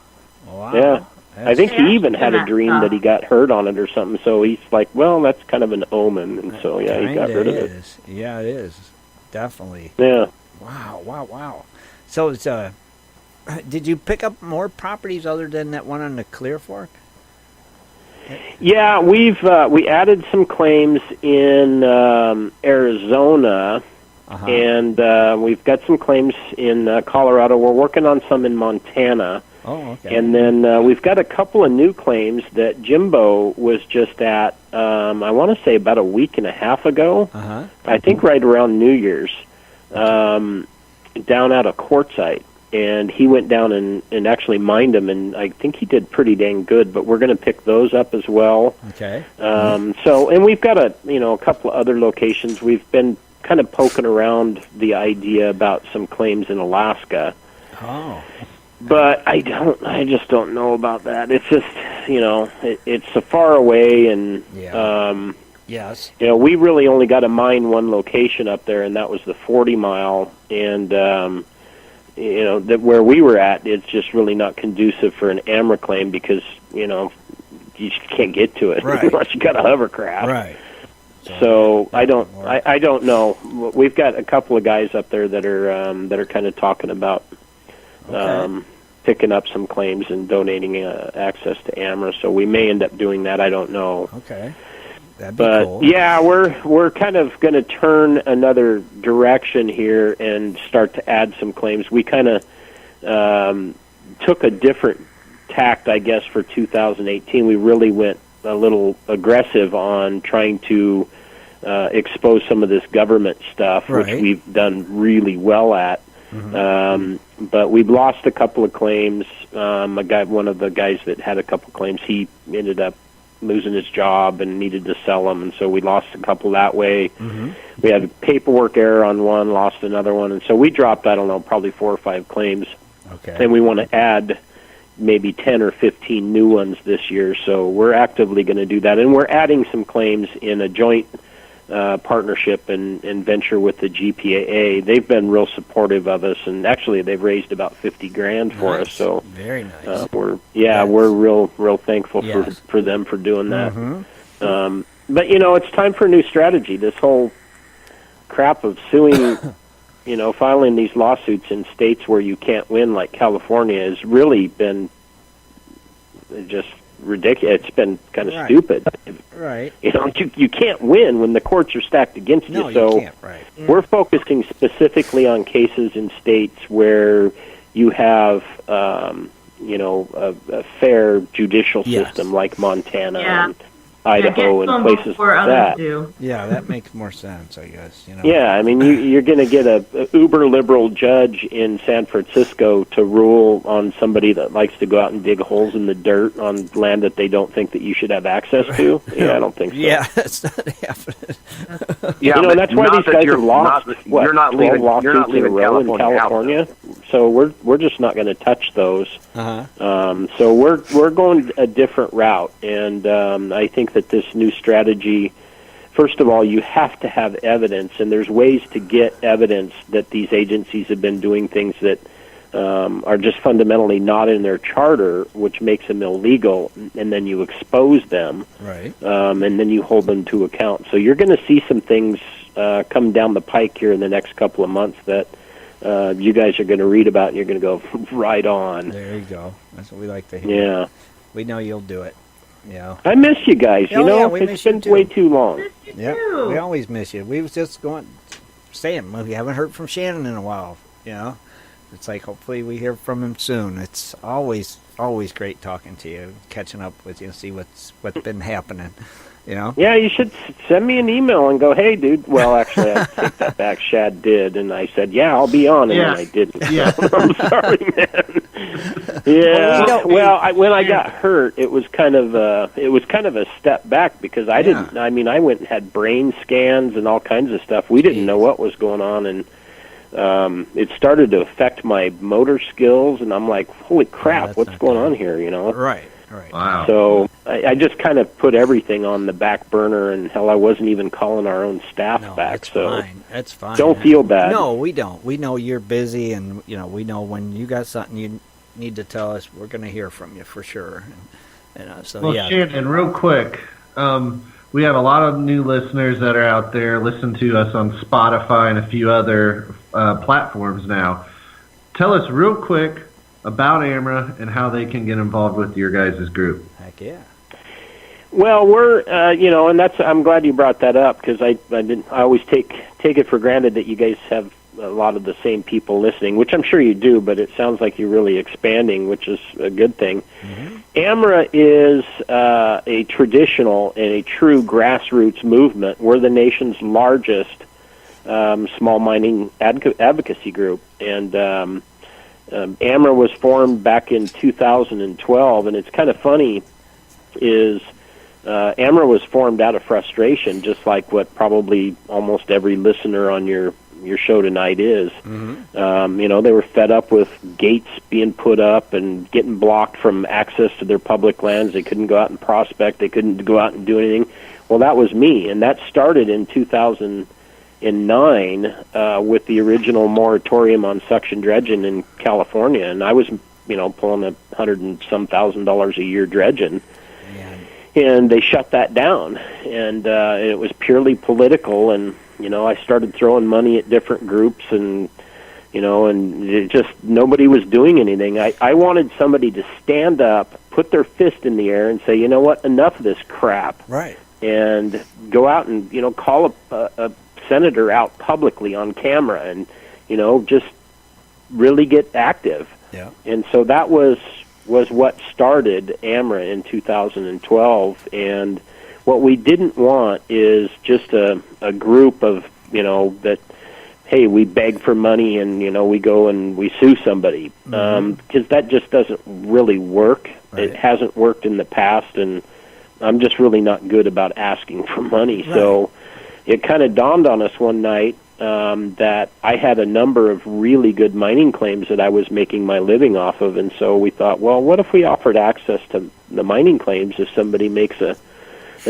Wow. Yeah. I think Yeah, he even had a that dream stuff. that he got hurt on it or something. So he's like, well, that's kind of an omen, and so yeah, he got Kinda rid of it. is. Yeah, it is. Definitely. Yeah. Wow. So it's did you pick up more properties other than that one on the Clear Fork? Yeah, we added some claims in Arizona, Uh-huh. and we've got some claims in Colorado. We're working on some in Montana, Oh, okay. and then we've got a couple of new claims that Jimbo was just at. I want to say about a week and a half ago. Uh-huh. I think right around New Year's, down at a quartzite. And he went down and actually mined them, and I think he did pretty dang good. But we're going to pick those up as well. Okay. So, and we've got a couple of other locations. We've been kind of poking around the idea about some claims in Alaska, Oh. but I just don't know about that. It's just it's so far away, and Yeah. Yes. we really only got to mine one location up there, and that was the 40 mile, and that where we were at, it's just really not conducive for an AMRA claim because, you just can't get to it unless you got a hovercraft. Right. So I don't know. We've got a couple of guys up there that are kind of talking about picking up some claims and donating access to AMRA. So we may end up doing that. I don't know. Okay. That'd be cool. Yeah, we're kind of going to turn another direction here and start to add some claims. We kind of took a different tact, I guess, for 2018. We really went a little aggressive on trying to expose some of this government stuff, which we've done really well at. But we've lost a couple of claims. One of the guys that had a couple of claims, he ended up losing his job and needed to sell them, and so we lost a couple that way. We had a paperwork error on one, lost another one, and so we dropped, I don't know, probably 4 or 5 claims. Okay. And we want to add maybe 10 or 15 new ones this year, so we're actively going to do that. And we're adding some claims in a joint partnership and venture with the GPAA. They've been real supportive of us, and actually they've raised about $50,000 for us. So very nice. We're real thankful for them for doing that. But it's time for a new strategy. This whole crap of suing, filing these lawsuits in states where you can't win, like California, has really been just ridiculous. It's been kind of stupid. Right. You can't win when the courts are stacked against you. So you can't. Right. We're focusing specifically on cases in states where you have, a fair judicial system, like Montana and Idaho and places like that. Yeah, that makes more sense, I guess. Yeah, I mean, you're going to get a uber liberal judge in San Francisco to rule on somebody that likes to go out and dig holes in the dirt on land that they don't think that you should have access to. Yeah, I don't think so. Yeah, that's not happening. Yeah, that's why these guys have lost you're not leaving California. So we're just not going to touch those. So we're going a different route, and I think that this new strategy, first of all, you have to have evidence, and there's ways to get evidence that these agencies have been doing things that are just fundamentally not in their charter, which makes them illegal, and then you expose them, and then you hold them to account. So you're going to see some things come down the pike here in the next couple of months that you guys are going to read about, and you're going to go right on. There you go. That's what we like to hear. Yeah. We know you'll do it. Yeah. I miss you guys. It's been way too long. Yeah, we always miss you. We was just saying we haven't heard from Shannon in a while. It's like hopefully we hear from him soon. It's always great talking to you, catching up with you, see what's been happening. Yeah, you should send me an email and go, hey, dude. Well, actually, I take that back. Shad did, and I said, yeah, I'll be on, and then I didn't. Yeah. I'm sorry, man. Yeah. Well, when I got hurt, it was kind of a step back because I didn't. I mean, I went and had brain scans and all kinds of stuff. We didn't know what was going on, and it started to affect my motor skills, and I'm like, holy crap, what's going on here? Right. Wow. So I just kind of put everything on the back burner, and hell, I wasn't even calling our own staff back. That's fine. Don't feel bad. No, we don't. We know you're busy, and we know when you got something you need to tell us, we're going to hear from you for sure. Shannon, real quick, we have a lot of new listeners that are out there. Listen to us on Spotify and a few other platforms now. Tell us real quick about AMRA and how they can get involved with your guys' group. Heck yeah. Well, we're and I'm glad you brought that up because I always take it for granted that you guys have a lot of the same people listening, which I'm sure you do, but it sounds like you're really expanding, which is a good thing. AMRA is a traditional and a true grassroots movement. We're the nation's largest small mining advocacy group, and AMRA was formed back in 2012, and it's kind of funny is AMRA was formed out of frustration, just like what probably almost every listener on your show tonight is. They were fed up with gates being put up and getting blocked from access to their public lands. They couldn't go out and prospect. They couldn't go out and do anything. Well, that was me, and that started in 2012 with the original moratorium on suction dredging in California, and I was, pulling $100 and some $1,000 a year dredging, and they shut that down, and it was purely political, and I started throwing money at different groups, and and it just nobody was doing anything. I wanted somebody to stand up, put their fist in the air, and say, you know what, enough of this crap, right, and go out and call a senator out publicly on camera, and just really get active. Yeah. And so that was what started AMRA in 2012. And what we didn't want is just a group of that, hey, we beg for money and we go and we sue somebody, because that just doesn't really work. Right. It hasn't worked in the past, and I'm just really not good about asking for money. Right. So it kind of dawned on us one night that I had a number of really good mining claims that I was making my living off of, and so we thought, well, what if we offered access to the mining claims if somebody makes a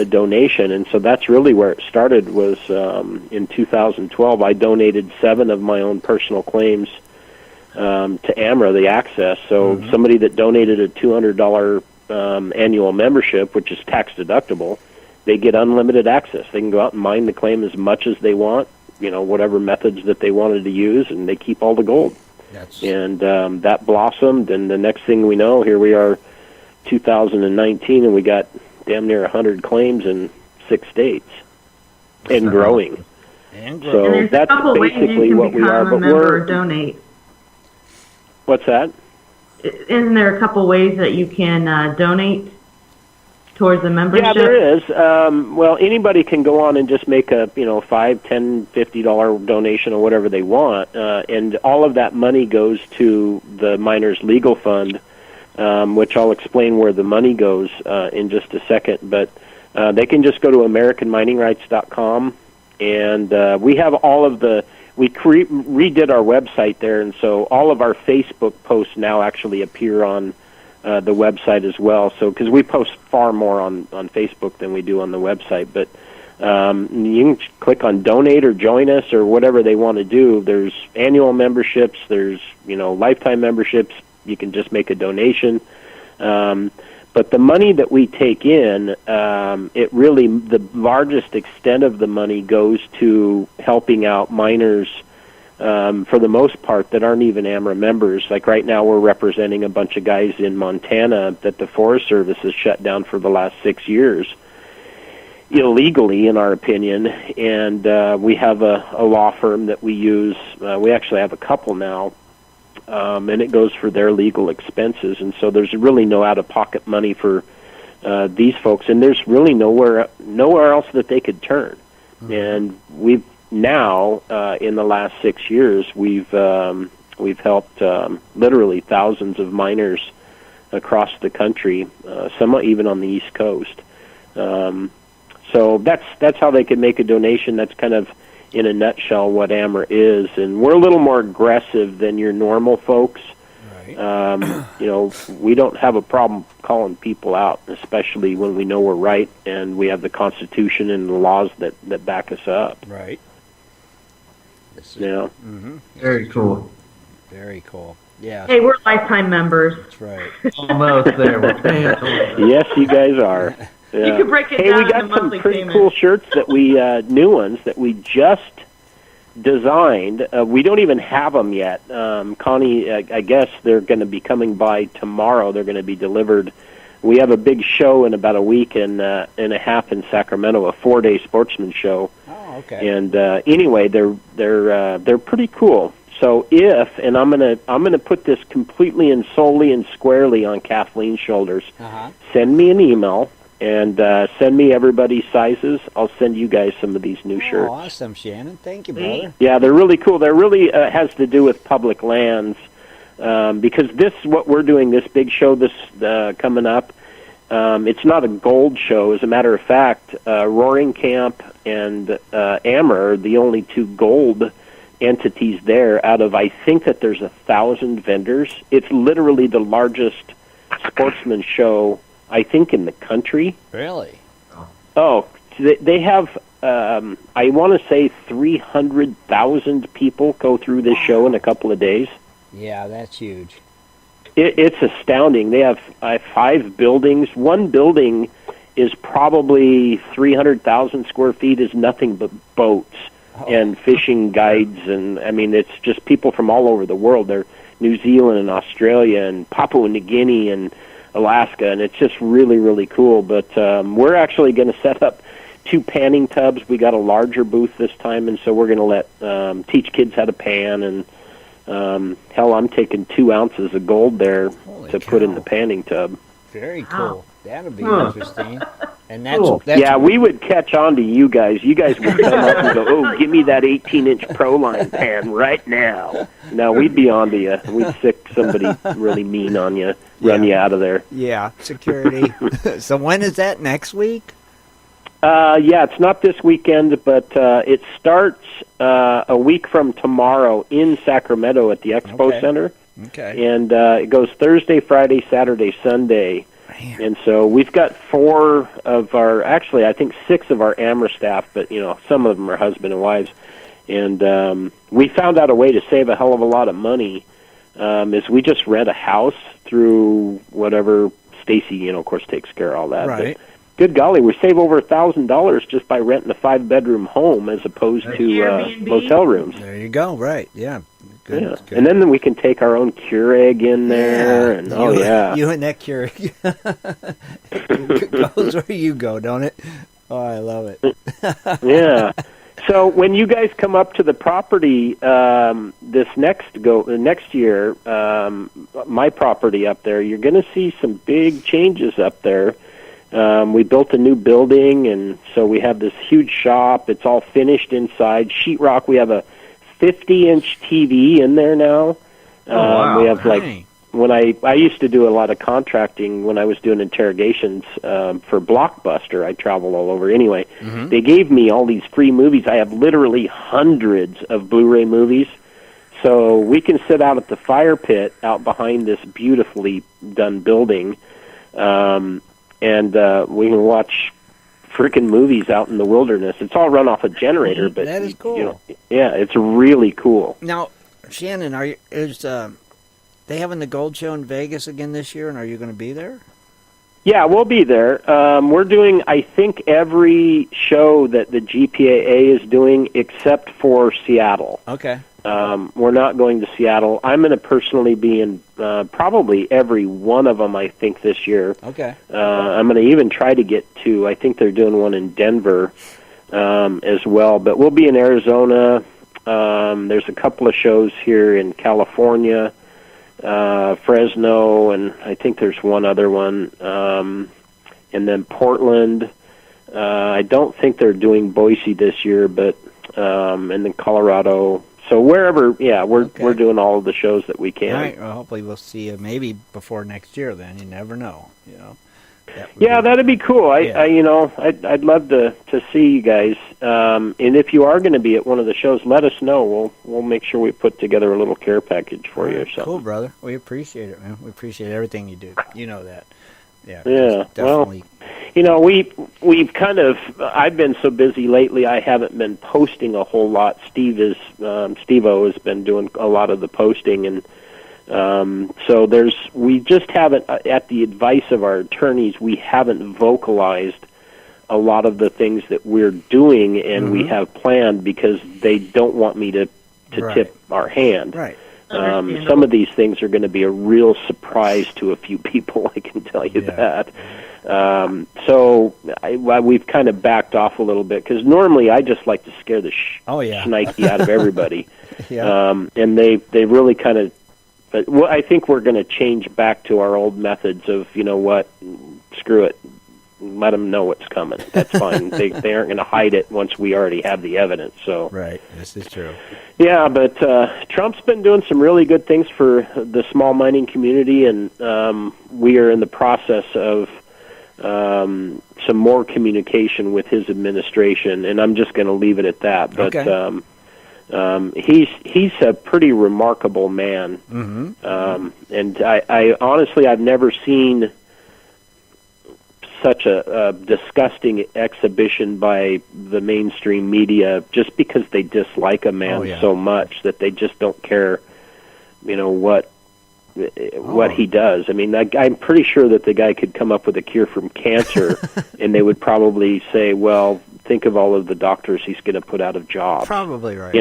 donation? And so that's really where it started, was in 2012. I donated 7 of my own personal claims to AMRA, the access. So somebody that donated a $200 annual membership, which is tax deductible, they get unlimited access. They can go out and mine the claim as much as they want, whatever methods that they wanted to use, and they keep all the gold. And that blossomed, and the next thing we know, here we are, 2019, and we got damn near 100 claims in 6 states, and growing. So and that's basically what we are. But we're donate. What's that? Isn't there a couple ways that you can donate towards a membership? Yeah, there is. Well, anybody can go on and just make a $5, $10, $50 donation or whatever they want, and all of that money goes to the Miners Legal Fund, which I'll explain where the money goes in just a second. But they can just go to AmericanMiningRights.com, and we have all of we redid our website there, and so all of our Facebook posts now actually appear on the website as well. So, because we post far more on Facebook than we do on the website, but you can click on donate or join us or whatever they want to do. There's annual memberships, there's lifetime memberships. You can just make a donation. But the money that we take in, it really, the largest extent of the money goes to helping out miners, for the most part, that aren't even AMRA members. Like right now, we're representing a bunch of guys in Montana that the Forest Service has shut down for the last 6 years, illegally, in our opinion. And we have a law firm that we use. We actually have a couple now. And it goes for their legal expenses, and so there's really no out-of-pocket money for these folks, and there's really nowhere else that they could turn. And we've now, in the last 6 years, we've helped literally thousands of miners across the country, some even on the East Coast. So that's how they can make a donation. That's kind of, in a nutshell, what AMRA is, and we're a little more aggressive than your normal folks. Right. We don't have a problem calling people out, especially when we know we're right and we have the Constitution and the laws that back us up. Right. Yeah. Very cool. Very cool. Yeah. Hey, we're lifetime members. That's right. Almost there. We're paying. Yes, you guys are. Yeah. You can break it down. We got some pretty cool shirts that we, new ones that we just designed. We don't even have them yet. Connie, I guess they're going to be coming by tomorrow. They're going to be delivered. We have a big show in about a week and a half in Sacramento, a 4-day sportsman show. Oh, okay. And anyway, they're pretty cool. So and I'm gonna put this completely and solely and squarely on Kathleen's shoulders. Send me an email. And send me everybody's sizes. I'll send you guys some of these new shirts. Awesome, Shannon. Thank you, brother. Yeah, they're really cool. They're really has to do with public lands, because what we're doing, this big show this coming up, it's not a gold show. As a matter of fact, Roaring Camp and AMRA are the only 2 gold entities there out of, I think that there's 1,000 vendors. It's literally the largest sportsman show, I think, in the country. Really? Oh, they have I want to say 300,000 people go through this show in a couple of days. Yeah, that's huge. It's astounding. They have 5 buildings. One building is probably 300,000 square feet, is nothing but boats and fishing guides. And, I mean, it's just people from all over the world. They're New Zealand and Australia and Papua New Guinea and Alaska, and it's just really, really cool. But we're actually going to set up 2 panning tubs. We got a larger booth this time, and so we're going to let teach kids how to pan. And hell, I'm taking 2 ounces of gold there to put in the panning tub. Very cool. That'll be interesting. And that's, Cool. Yeah, we would catch on to you guys. You guys would come up and go, "Oh, give me that 18-inch Pro Line pan right now." No, we'd be on to you. We'd sick somebody really mean on you, run you out of there. Yeah, security. So when is that, next week? Yeah, it's not this weekend, but it starts a week from tomorrow in Sacramento at the Expo Center. Okay. And it goes Thursday, Friday, Saturday, Sunday. Man. And so we've got 4 of our, actually I think 6 of our AMRA staff, but you know, some of them are husband and wives. And we found out a way to save a hell of a lot of money, is we just rent a house through whatever Stacy, you know, of course, takes care of all that. Right. But good golly, we save over $1,000 just by renting a 5-bedroom home as opposed to Airbnb. motel rooms. There you go. Right. Yeah. Good. Yeah. Good. And then we can take our own Keurig in there, and You and that Keurig. It goes where you go, don't it? Oh, I love it. Yeah. So when you guys come up to the property this next year, my property up there, you're going to see some big changes up there. We built a new building, and so we have this huge shop. It's all finished inside. Sheetrock. We have a 50-inch TV in there now. Wow. We have when I used to do a lot of contracting when I was doing interrogations for Blockbuster. I traveled all over. Anyway, they gave me all these free movies. I have literally hundreds of Blu-ray movies. So we can sit out at the fire pit out behind this beautifully done building, and we can watch freaking movies out in the wilderness. It's all run off a generator, but that is cool. You know, yeah, it's really cool. Now, Shannon, they having the Gold Show in Vegas again this year, and are you going to be there? Yeah, we'll be there. We're doing, I think, every show that the GPAA is doing except for Seattle. Okay. We're not going to Seattle. I'm going to personally be in probably every one of them, I think, this year. Okay. I'm going to even try to get to, I think they're doing one in Denver as well. But we'll be in Arizona. There's a couple of shows here in California, Fresno, and I think there's one other one. And then Portland. I don't think they're doing Boise this year, but and then Colorado. So wherever, we're doing all of the shows that we can. All right. Well, hopefully we'll see you maybe before next year. Then you never know. You know. That'd be cool. I'd love to see you guys. And if you are going to be at one of the shows, let us know. We'll make sure we put together a little care package for you or something. Cool, brother. We appreciate it, man. We appreciate everything you do. You know that. Yeah. Definitely. Well, we've kind of. I've been so busy lately. I haven't been posting a whole lot. Steve-O has been doing a lot of the posting, and so we just haven't, at the advice of our attorneys, we haven't vocalized a lot of the things that we're doing and we have planned because they don't want me to tip our hand. Right. Some of these things are going to be a real surprise to a few people, I can tell you that. So we've kind of backed off a little bit because normally I just like to scare the shnikey out of everybody. And they really kind of. But I think we're going to change back to our old methods of, you know what, screw it, let them know what's coming. That's fine. They aren't going to hide it once we already have the evidence. So right, this is true. Yeah, but Trump's been doing some really good things for the small mining community, and we are in the process of some more communication with his administration, and I'm just going to leave it at that. But he's a pretty remarkable man, and I honestly I've never seen such a disgusting exhibition by the mainstream media just because they dislike a man so much that they just don't care, what he does. I mean, I'm pretty sure that the guy could come up with a cure from cancer, and they would probably say, well, think of all of the doctors he's going to put out of job. Probably right.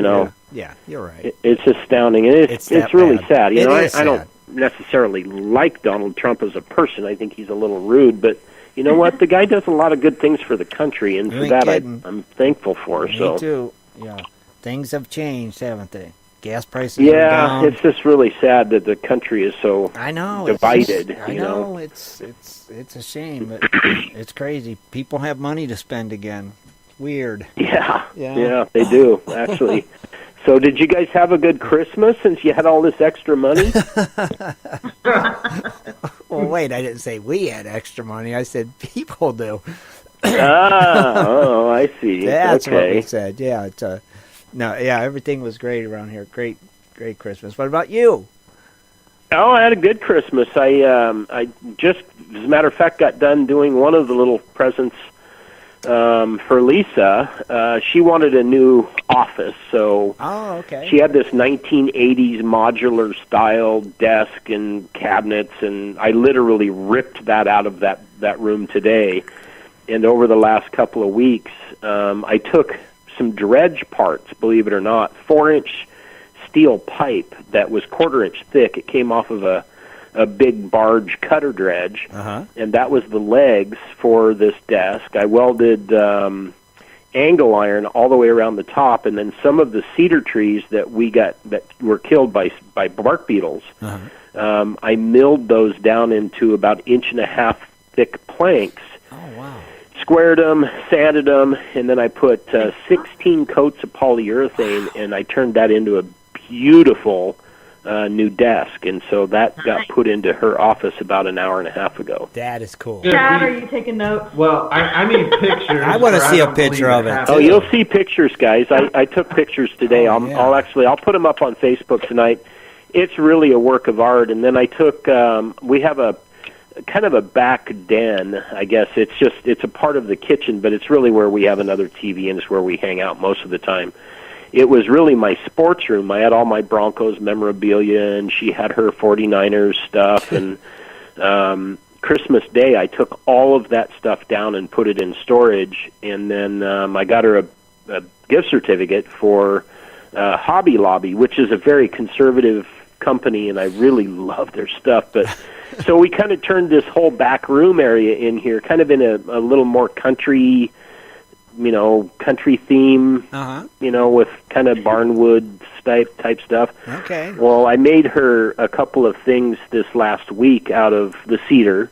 Yeah, you're right. It's astounding. And it's really sad. I don't necessarily like Donald Trump as a person. I think he's a little rude, but you know what? The guy does a lot of good things for the country, and for that I'm thankful for. Me too. Yeah, things have changed, haven't they? Gas prices are down. It's just really sad that the country is so divided. It's a shame, but it's crazy. People have money to spend again. Weird. Yeah, they do, actually. So did you guys have a good Christmas since you had all this extra money? Well, wait, I didn't say we had extra money. I said people do. I see. That's what we said. Yeah, everything was great around here. Great Christmas. What about you? Oh, I had a good Christmas. I just, as a matter of fact, got done doing one of the little presents for Lisa. She wanted a new office, so she had this 1980s modular style desk and cabinets, and I literally ripped that out of that room today. And over the last couple of weeks, I took some dredge parts, believe it or not, 4-inch steel pipe that was 1/4 inch thick. It came off of a big barge cutter dredge, and that was the legs for this desk. I welded angle iron all the way around the top, and then some of the cedar trees that we got that were killed by bark beetles, I milled those down into about 1.5 inch thick planks. Oh, wow. Squared them, sanded them, and then I put 16 coats of polyurethane, and I turned that into a beautiful new desk. And so that got put into her office about an hour and a half ago. That is cool. Shad, are you taking notes? Well, I need pictures. I want to see a picture of it. Oh, you'll see pictures, guys. I took pictures today. I'll put them up on Facebook tonight. It's really a work of art. And then I took we have a kind of a back den, I guess. It's a part of the kitchen, but it's really where we have another TV, and it's where we hang out most of the time. It was really my sports room. I had all my Broncos memorabilia, and she had her 49ers stuff. And Christmas Day, I took all of that stuff down and put it in storage, and then I got her a gift certificate for Hobby Lobby, which is a very conservative company, and I really love their stuff. But so we kind of turned this whole back room area in here kind of in a little more country, country theme, with kind of barnwood type stuff. Okay. Well, I made her a couple of things this last week out of the cedar,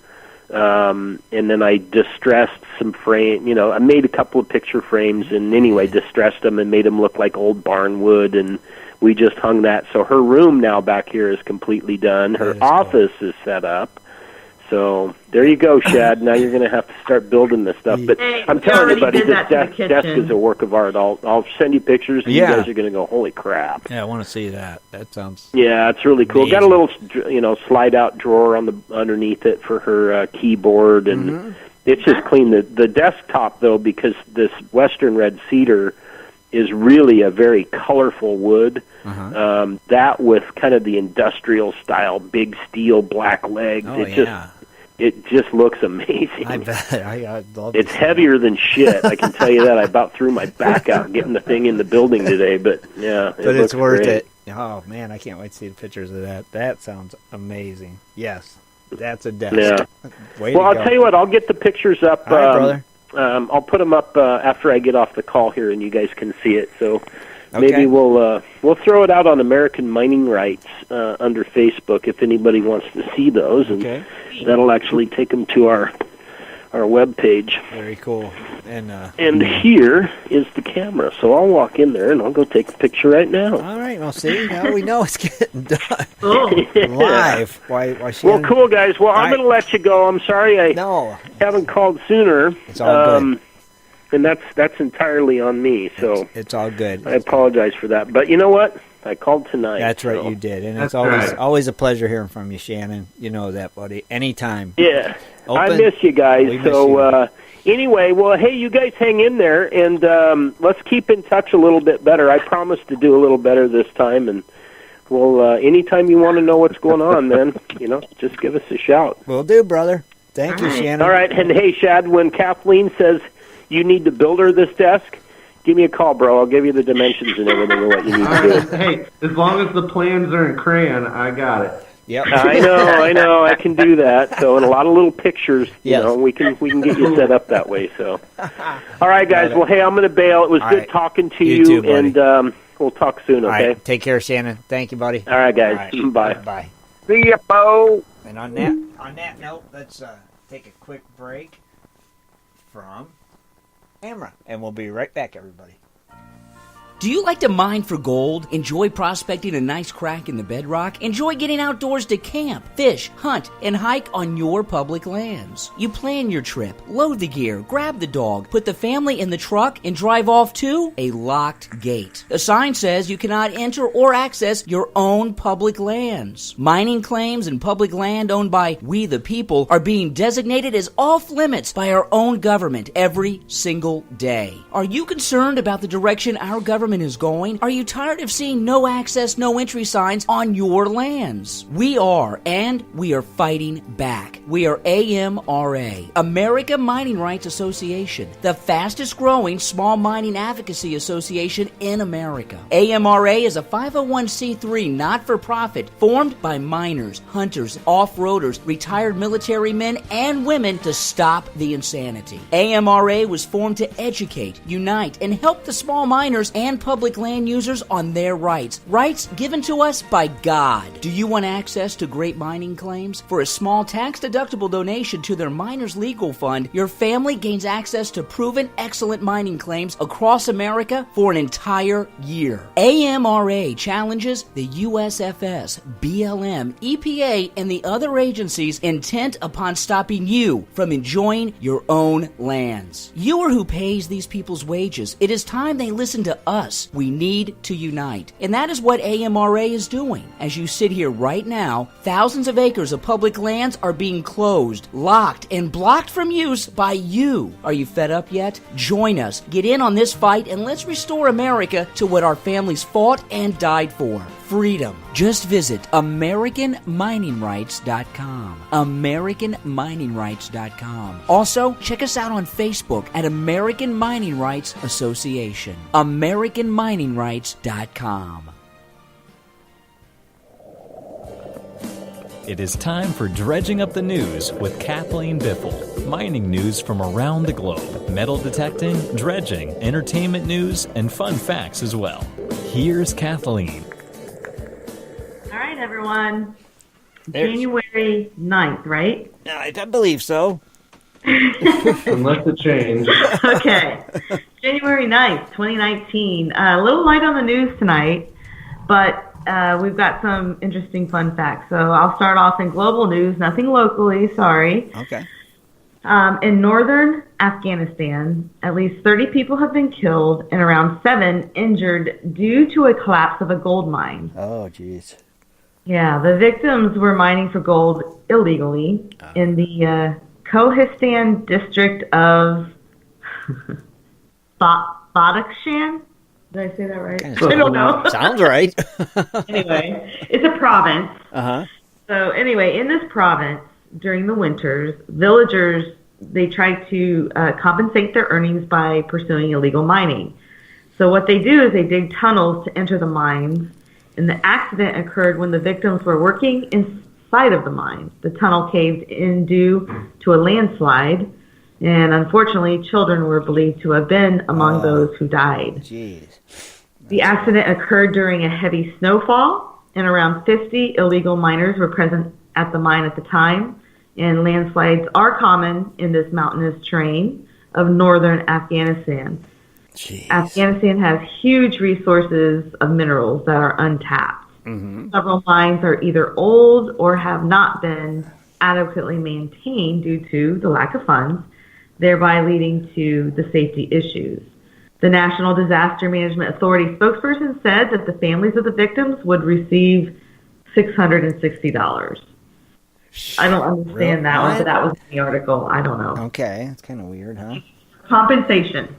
and then I distressed some frame. I made a couple of picture frames, and anyway, distressed them and made them look like old barnwood, and we just hung that. So her room now back here is completely done. Her office is set up. So there you go, Shad. Now you're going to have to start building this stuff. But I'm telling everybody, this desk is a work of art. I'll send you pictures, and you guys are going to go, holy crap. Yeah, I want to see that. That sounds it's really cool. amazing. Got a little, slide-out drawer underneath it for her keyboard, and it's just clean. The desktop, though, because this Western red cedar is really a very colorful wood. That with kind of the industrial style, big steel, black legs. It just looks amazing. I bet. I love it's heavier than shit. I can tell you that. I about threw my back out getting the thing in the building today, but but it's worth it. Oh man, I can't wait to see the pictures of that. That sounds amazing. Yes, that's a desk. Yeah. I'll tell you what. I'll get the pictures up. All right, brother. I'll put them up after I get off the call here, and you guys can see it. So maybe we'll throw it out on American Mining Rights under Facebook if anybody wants to see those, and that'll actually take them to our web page. Very cool. And here is the camera, so I'll walk in there and I'll go take a picture right now. All right. Well, see, now we know it's getting done Yeah. live. Why? Well, cool, guys. Well, I'm going to let you go. I'm sorry I haven't called sooner. It's all good. And that's entirely on me. So it's all good. I apologize for that. But you know what? I called tonight. That's right, so. you did. And That's it's always right. always a pleasure hearing from you, Shannon. You know that, buddy. Anytime. Yeah. I Open. miss you guys. We miss So anyway, well, hey, you guys hang in there, and let's keep in touch a little bit better. I promise to do a little better this time, and well, anytime you want to know what's going on, man, just give us a shout. Will do, brother. Thank you, Shannon. All right, and hey, Shad, when Kathleen says you need to build her this desk, give me a call, bro. I'll give you the dimensions and everything of what you need to do. Hey, as long as the plans are in crayon, I got it. Yep. I know, I can do that. So, and a lot of little pictures, Yes. we can get you set up that way. So, all right, guys. Well, hey, I'm going to bail. It was All good right. talking to You you, too, buddy. and we'll talk soon. All Okay. right. Take care, Shannon. Thank you, buddy. All right, guys. All right. Bye. Bye. See ya, Bo. And on that note, let's take a quick break from camera, and we'll be right back, everybody. Do you like to mine for gold? Enjoy prospecting a nice crack in the bedrock? Enjoy getting outdoors to camp, fish, hunt, and hike on your public lands? You plan your trip, load the gear, grab the dog, put the family in the truck, and drive off to a locked gate. A sign says you cannot enter or access your own public lands. Mining claims and public land owned by we the people are being designated as off limits by our own government every single day. Are you concerned about the direction our government is going? Are you tired of seeing no access, no entry signs on your lands? We are, and we are fighting back. We are AMRA, America Mining Rights Association, the fastest growing small mining advocacy association in America. AMRA is a 501c3 not-for-profit formed by miners, hunters, off-roaders, retired military men, and women to stop the insanity. AMRA was formed to educate, unite, and help the small miners and public land users on their rights given to us by God. Do you want access to great mining claims? For a small tax-deductible donation to their Miners Legal Fund, your family gains access to proven excellent mining claims across America for an entire year. AMRA challenges the USFS, BLM, EPA, and the other agencies intent upon stopping you from enjoying your own lands. You are who pays these people's wages. It is time they listen to us. We need to unite. And that is what AMRA is doing. As you sit here right now, thousands of acres of public lands are being closed, locked, and blocked from use by you. Are you fed up yet? Join us. Get in on this fight and let's restore America to what our families fought and died for. Freedom. Just visit AmericanMiningRights.com. AmericanMiningRights.com. Also, check us out on Facebook at American Mining Rights Association. AmericanMiningRights.com. It is time for Dredging Up the News with Kathleen Biffle. Mining news from around the globe, metal detecting, dredging, entertainment news, and fun facts as well. Here's Kathleen. All right, everyone. January 9th, right? I believe so. Unless it changed. Okay. January 9th, 2019. A little light on the news tonight, but we've got some interesting fun facts. So I'll start off in global news, nothing locally, sorry. Okay. In northern Afghanistan, at least 30 people have been killed and around 7 injured due to a collapse of a gold mine. Oh, jeez. Yeah, the victims were mining for gold illegally in the Kohistan district of Badakhshan. Did I say that right? I don't know. Sounds right. Anyway, it's a province. Uh-huh. So anyway, in this province, during the winters, villagers, they try to compensate their earnings by pursuing illegal mining. So what they do is they dig tunnels to enter the mines, and the accident occurred when the victims were working inside of the mines. The tunnel caved in due to a landslide, and unfortunately, children were believed to have been among those who died. Jeez. The accident occurred during a heavy snowfall, and around 50 illegal miners were present at the mine at the time, and landslides are common in this mountainous terrain of northern Afghanistan. Jeez. Afghanistan has huge resources of minerals that are untapped. Mm-hmm. Several mines are either old or have not been adequately maintained due to the lack of funds, thereby leading to the safety issues. The National Disaster Management Authority spokesperson said that the families of the victims would receive $660. I don't understand that one, but that was in the article. I don't know. Okay, it's kind of weird, huh? Compensation.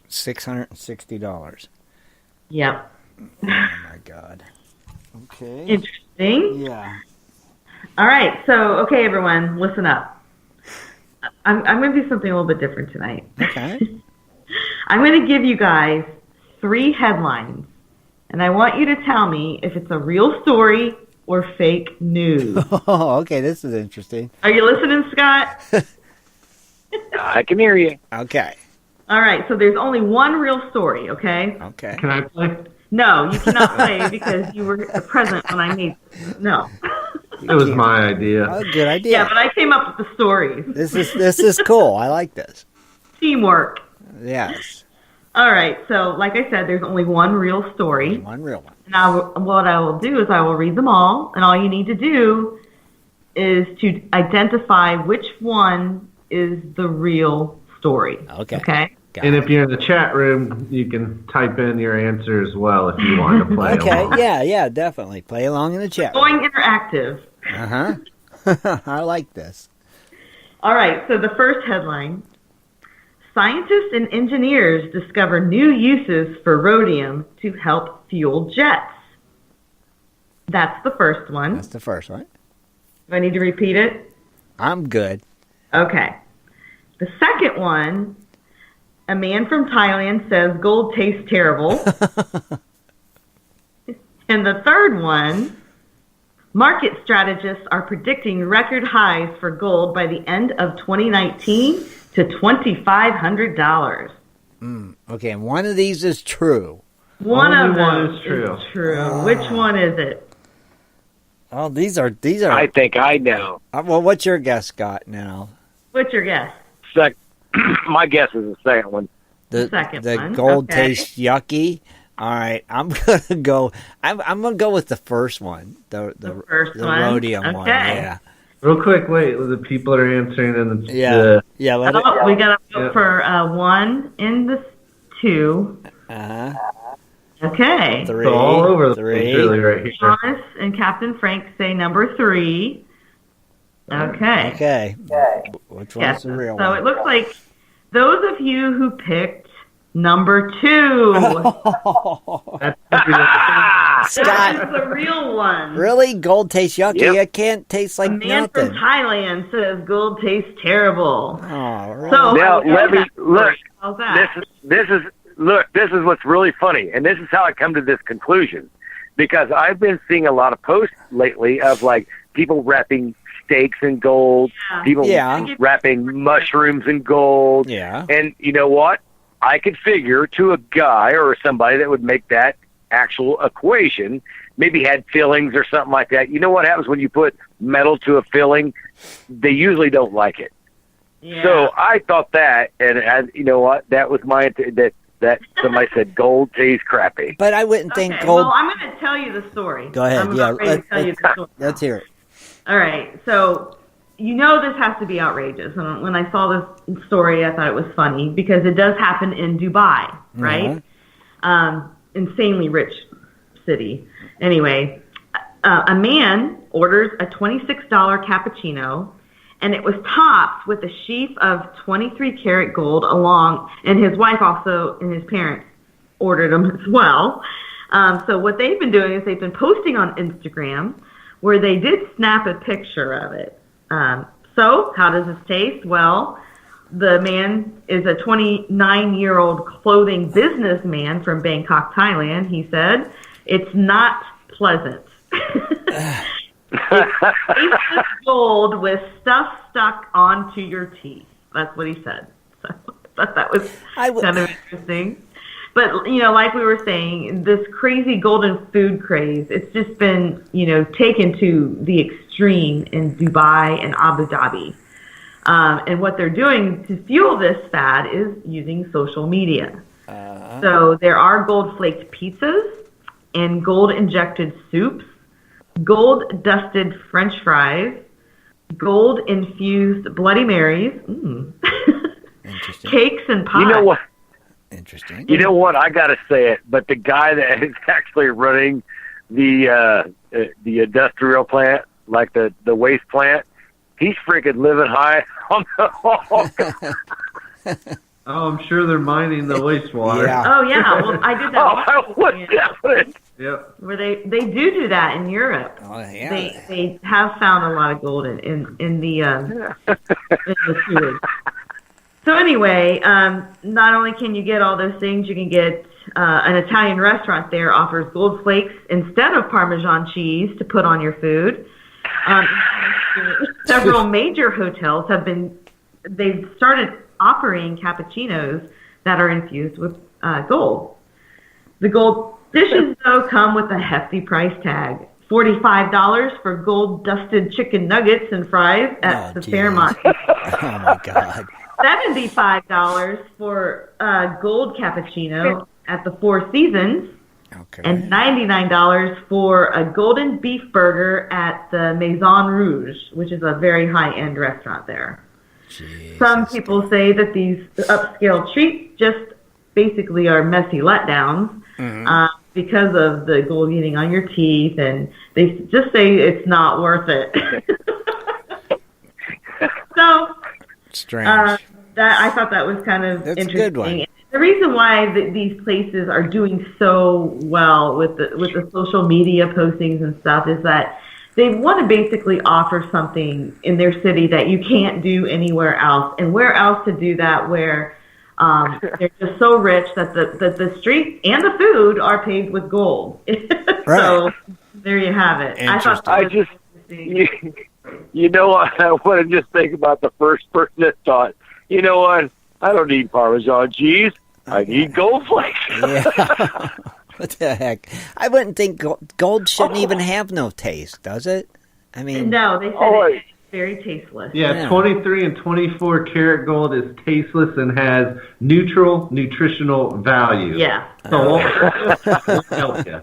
$660. Yep. Oh my God. Okay. Interesting. Yeah. All right. So, okay, everyone, listen up. I'm going to do something a little bit different tonight. Okay. I'm going to give you guys 3 headlines, and I want you to tell me if it's a real story or fake news. Oh, okay. This is interesting. Are you listening, Scott? I can hear you. Okay. All right. So there's only one real story, okay? Okay. Can I play? No, you cannot play because you were present when I made. No. It was my idea. Oh, good idea. Yeah, but I came up with the stories. This is cool. I like this. Teamwork. Yes. All right. So, like I said, there's only one real story. One real one. Now, what I will do is I will read them all, and all you need to do is to identify which one is the real story. Okay. Okay? And if you're in the chat room, you can type in your answer as well if you want to play. Okay. along. Yeah, definitely. Play along in the chat. Going interactive. Uh-huh. I like this. All right. So the first headline, scientists and engineers discover new uses for rhodium to help fuel jets. That's the first one. That's the first one. Do I need to repeat it? I'm good. Okay. The second one, a man from Thailand says gold tastes terrible. And the third one, market strategists are predicting record highs for gold by the end of 2019 to $2,500. Okay, and one of these is true. One Only of them one is true. Which one is it? Oh, these are. I think I know. Well, what's your guess, Scott? Now, What's your guess? My guess is the second one. the second the one, gold okay. tastes yucky. All right, I'm gonna go. I'm gonna go with the first one. The first one? rhodium one. Okay. Yeah. Real quick, wait. The people are answering in the Yeah. Let it. Oh, we got to vote Yep. for 1 and the 2. Uh-huh. Okay. Three. It's all over the Three. place, really, right here. Thomas and Captain Frank say number 3. Okay. Okay. Which one's Yes. the real So one? it looks like those of you who picked number 2. That's That Scott, is the real one. really? Gold tastes yucky? Yep. It can't taste like A man nothing. from Thailand says gold tastes terrible. Oh, really? So Now, okay, let me that's look. great. How's that? This is what's really funny, and this is how I come to this conclusion, because I've been seeing a lot of posts lately of like people wrapping steaks in gold, Yeah. people Yeah. wrapping mushrooms in gold, Yeah. and you know what? I could figure to a guy or somebody that would make that actual equation, maybe had fillings or something like that. You know what happens when you put metal to a filling? They usually don't like it. Yeah. So I thought that, and you know what? That was my that somebody said gold tastes crappy. But I wouldn't think Okay, gold. well, I'm going to tell you the story. Go ahead. I'm Yeah. about ready to tell you the story. Let's hear it. All right, so you know this has to be outrageous. And when I saw this story, I thought it was funny because it does happen in Dubai, right? Insanely rich city. Anyway, a man orders a $26 cappuccino, and it was topped with a sheaf of 23 karat gold along, and his wife also and his parents ordered them as well. So what they've been doing is they've been posting on Instagram where they did snap a picture of it. So how does this taste? Well, the man is a 29-year-old clothing businessman from Bangkok, Thailand. He said, "It's not pleasant." It's tasteless gold with stuff stuck onto your teeth. That's what he said. So I thought that was kind of interesting. But, you know, like we were saying, this crazy golden food craze, it's just been, you know, taken to the extreme in Dubai and Abu Dhabi. And what they're doing to fuel this fad is using social media. So there are gold-flaked pizzas and gold-injected soups, gold-dusted French fries, gold-infused Bloody Marys, Interesting. cakes and pies. You know what? Interesting. You know what? I got to say it, but the guy that is actually running the industrial plant, like the waste plant, he's freaking living high on the hog. Oh, I'm sure they're mining the wastewater. Yeah. Oh yeah, well I did that. I was down. Yep. Where they do that in Europe. Oh, yeah. They have found a lot of gold in the sewage. So anyway, not only can you get all those things, you can get an Italian restaurant there offers gold flakes instead of Parmesan cheese to put on your food. Several major hotels they've started offering cappuccinos that are infused with gold. The gold dishes, though, come with a hefty price tag. $45 for gold-dusted chicken nuggets and fries at the Fairmont. Oh, my God. $75 for a gold cappuccino at the Four Seasons. Okay. And $99 for a golden beef burger at the Maison Rouge, which is a very high-end restaurant there. Jesus. Some people say that these upscale treats just basically are messy letdowns because of the gold getting on your teeth, and they just say it's not worth it. So, strange. I thought that was kind of That's interesting. a good one. The reason why these places are doing so well with the social media postings and stuff is that they want to basically offer something in their city that you can't do anywhere else. And where else to do that where they're just so rich that the streets and the food are paved with gold. Right. So there you have it. I thought that was interesting. You know what? I want to just think about the first person that thought, you know what? I don't need Parmesan cheese. I need gold flakes. Yeah. What the heck? I wouldn't think gold shouldn't even have no taste, does it? I mean, no, they said it's very tasteless. Yeah, 23 and 24 karat gold is tasteless and has neutral nutritional value. Yeah. So it'll help you.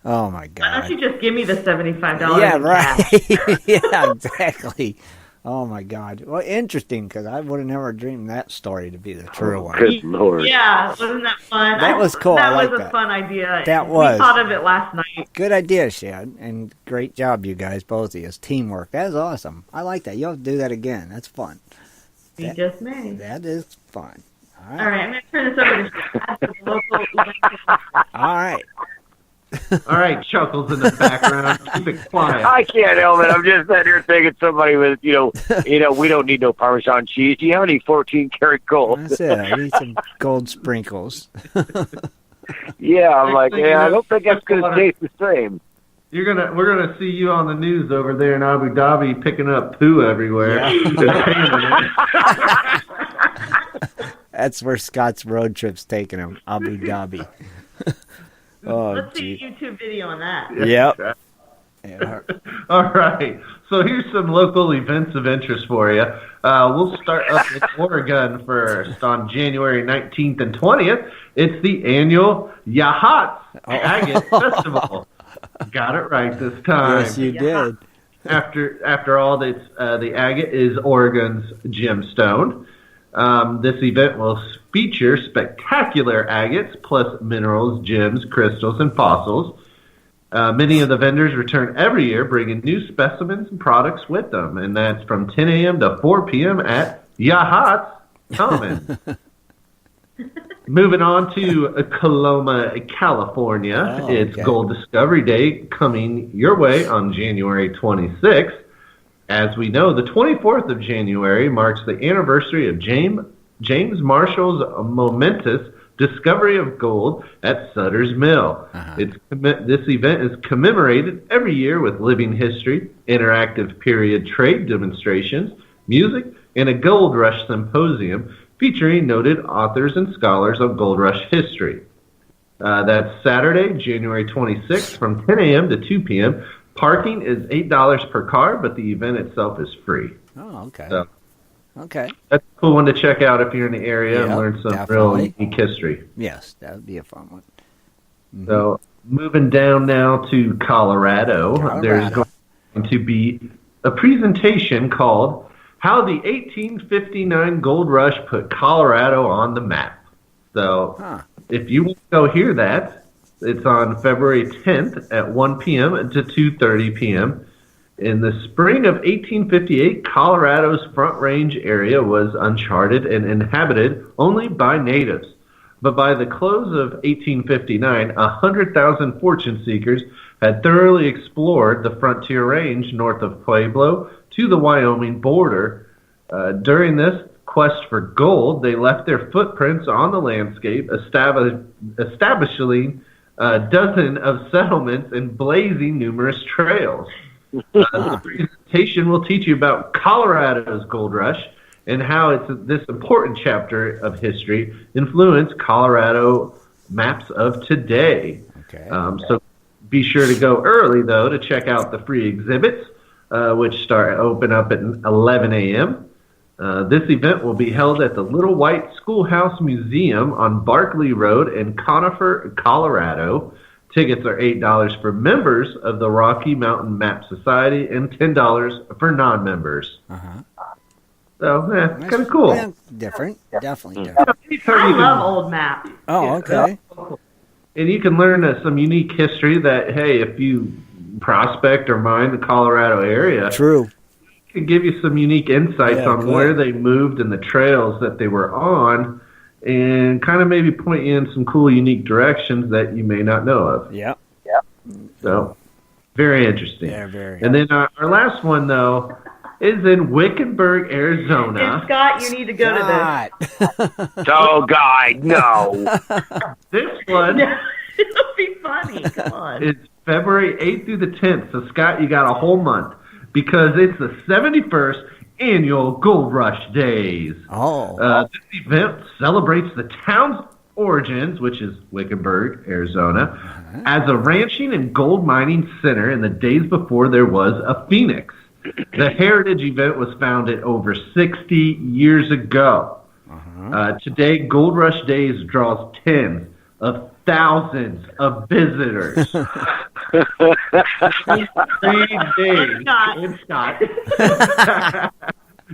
oh my Why God. don't you just give me the $75? Yeah, in right. cash? Yeah, exactly. Oh my God. Well, interesting, because I would have never dreamed that story to be the true one. Good Lord. Yeah, wasn't that fun? That was cool. That I like was a that. fun idea. That was. We thought of it last night. Good idea, Shad, and great job, you guys, both of you. It's teamwork. That is awesome. I like that. You'll have to do that again. That's fun. We just may. That is fun. All All right, I'm going to turn this over to Shad, the local event. All right. All right, chuckles in the background. Keep it quiet. I can't help it. I'm just sitting here thinking somebody with, we don't need no Parmesan cheese. Do you have any 14 karat gold? That's it. I need some gold sprinkles. Yeah, I'm like, Actually, I don't think that's going to taste the same. We're gonna see you on the news over there in Abu Dhabi picking up poo everywhere. That's where Scott's road trip's taking him, Abu Dhabi. Oh, Let's see a gee. YouTube video on that. Yep. Yeah. All right. So here's some local events of interest for you. We'll start up in Oregon first on January 19th and 20th. It's the annual Yahat Agate Festival. Got it right this time. Yes, you did. After all, the agate is Oregon's gemstone. This event will feature spectacular agates plus minerals, gems, crystals, and fossils. Many of the vendors return every year, bringing new specimens and products with them, and that's from 10 a.m. to 4 p.m. at Yahat's Common. Moving on to Coloma, California. Oh, It's okay. Gold Discovery Day coming your way on January 26th. As we know, the 24th of January marks the anniversary of James Marshall's momentous discovery of gold at Sutter's Mill. This event is commemorated every year with living history, interactive period trade demonstrations, music, and a gold rush symposium featuring noted authors and scholars of gold rush history. That's Saturday, January 26th from 10 a.m. to 2 p.m. Parking is $8 per car, but the event itself is free. Oh, okay. So, Okay. that's a cool one to check out if you're in the area and Yep, learn some definitely. real unique history. Yes, that would be a fun one. So moving down now to Colorado, there's going to be a presentation called How the 1859 Gold Rush Put Colorado on the Map. So if you want to go hear that, it's on February 10th at 1 p.m. to 2:30 p.m. In the spring of 1858, Colorado's Front Range area was uncharted and inhabited only by natives. But by the close of 1859, 100,000 fortune seekers had thoroughly explored the frontier range north of Pueblo to the Wyoming border. During this quest for gold, they left their footprints on the landscape, establishing a dozen of settlements and blazing numerous trails. The presentation will teach you about Colorado's gold rush and how this important chapter of history influenced Colorado maps of today. Okay. So be sure to go early, though, to check out the free exhibits, which open up at 11 a.m. This event will be held at the Little White Schoolhouse Museum on Barkley Road in Conifer, Colorado. Tickets are $8 for members of the Rocky Mountain Map Society and $10 for non-members. So, it's kind of cool. Yeah, different. Definitely different. I love old maps. Oh, okay. And you can learn some unique history that, hey, if you prospect or mine the Colorado area, True. it can give you some unique insights on where they moved and the trails that they were on, and kind of maybe point you in some cool, unique directions that you may not know of. Yep. So, very interesting. Yeah, very. And then our last one, though, is in Wickenburg, Arizona. And Scott, you need to go to Oh, God, no. This one this. It'll be funny. Come on. is February 8th through the 10th. So, Scott, you got a whole month because it's the 71st annual Gold Rush Days. This event celebrates the town's origins, which is Wickenburg, Arizona, as a ranching and gold mining center in the days before there was a Phoenix. The Heritage event was founded over 60 years ago. Today, Gold Rush Days draws tens of thousands of visitors. 3 days in Scott.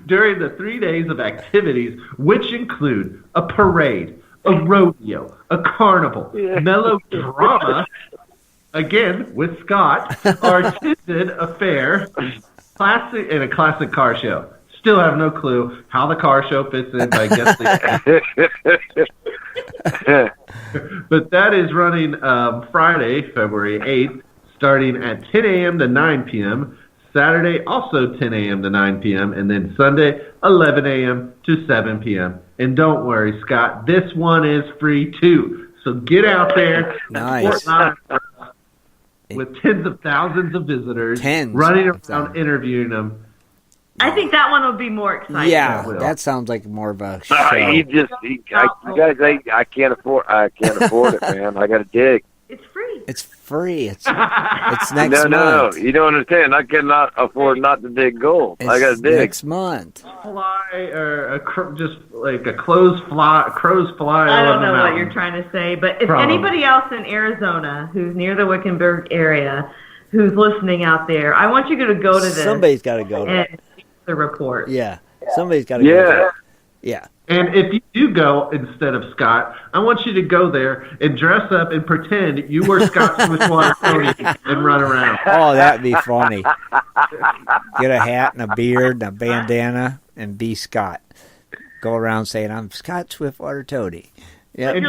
During the 3 days of activities, which include a parade, a rodeo, a carnival, melodrama, again with Scott, artisan affair, and a classic car show. Still have no clue how the car show fits in, but I guess but that is running Friday, February 8th, starting at 10 a.m. to 9 p.m., Saturday, also 10 a.m. to 9 p.m., and then Sunday, 11 a.m. to 7 p.m. And don't worry, Scott, this one is free, too. So get out there. Nice. With tens of thousands of visitors running around interviewing them. I think that one will be more exciting. Yeah, that sounds like more of a show. You gotta say, I can't afford it, man. I gotta dig. It's free. It's free. It's next month. No, you don't understand. I cannot afford not to dig gold. I gotta dig. Next month. Fly or just like a crow's fly. I don't know what you're trying to say, but if anybody else in Arizona who's near the Wickenburg area, who's listening out there, I want you to go to this. Somebody's got to go to and see the report. Yeah, somebody's got to go to it. Yeah. And if you do go instead of Scott, I want you to go there and dress up and pretend you were Scott Swiftwater Toney and run around. Oh, that'd be funny. Get a hat and a beard and a bandana and be Scott. Go around saying, I'm Scott Swiftwater Toney. Yep. And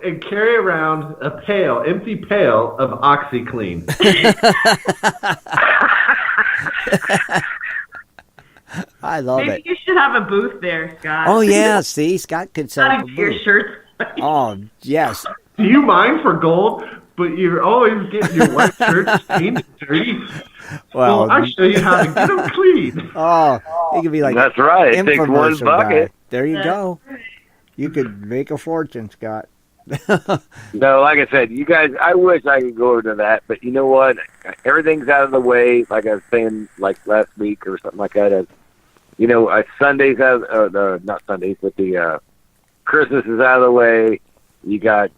and carry around a empty pail of OxyClean. I love it. Maybe you should have a booth there, Scott. Oh, yeah. See, Scott could sell a your booth. shirts. Oh, yes. Do you mine for gold, but you're always getting your white shirts stained and dirty? Well, I'll show you how to get them clean. Oh, it could be like that's right. It takes one bucket. There you go. You could make a fortune, Scott. No, like I said, you guys, I wish I could go to that, but you know what? Everything's out of the way, like I was saying like last week or something like that. Sundays not Sundays, but the Christmas is out of the way. You got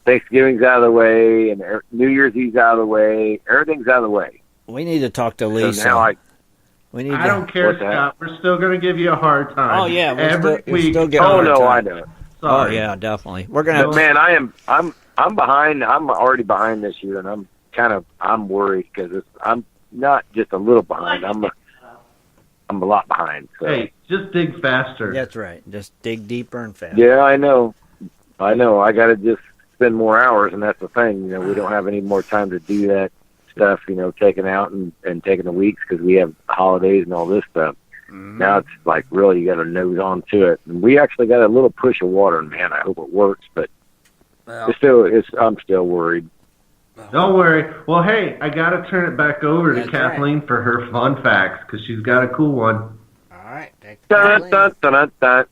Thanksgiving's out of the way, and New Year's Eve's out of the way. Everything's out of the way. We need to talk to Lisa. So now I don't care, Scott. We're still going to give you a hard time. Oh, yeah. Every week. I know. Oh yeah, definitely. We're gonna. But man, I'm behind. I'm already behind this year, and I'm worried because I'm not just a little behind. I'm a lot behind. So. Hey, just dig faster. That's right. Just dig deeper and faster. Yeah, I know. I got to just spend more hours, and that's the thing. We don't have any more time to do that stuff. Taking out and taking the weeks because we have holidays and all this stuff. Mm-hmm. Now it's like really you got to nose on to it. And we actually got a little push of water, and man, I hope it works. But I'm still worried. Don't worry. Well, hey, I got to turn it back over to Kathleen for her fun facts because she's got a cool one. All right. Dun, dun, dun, dun, dun.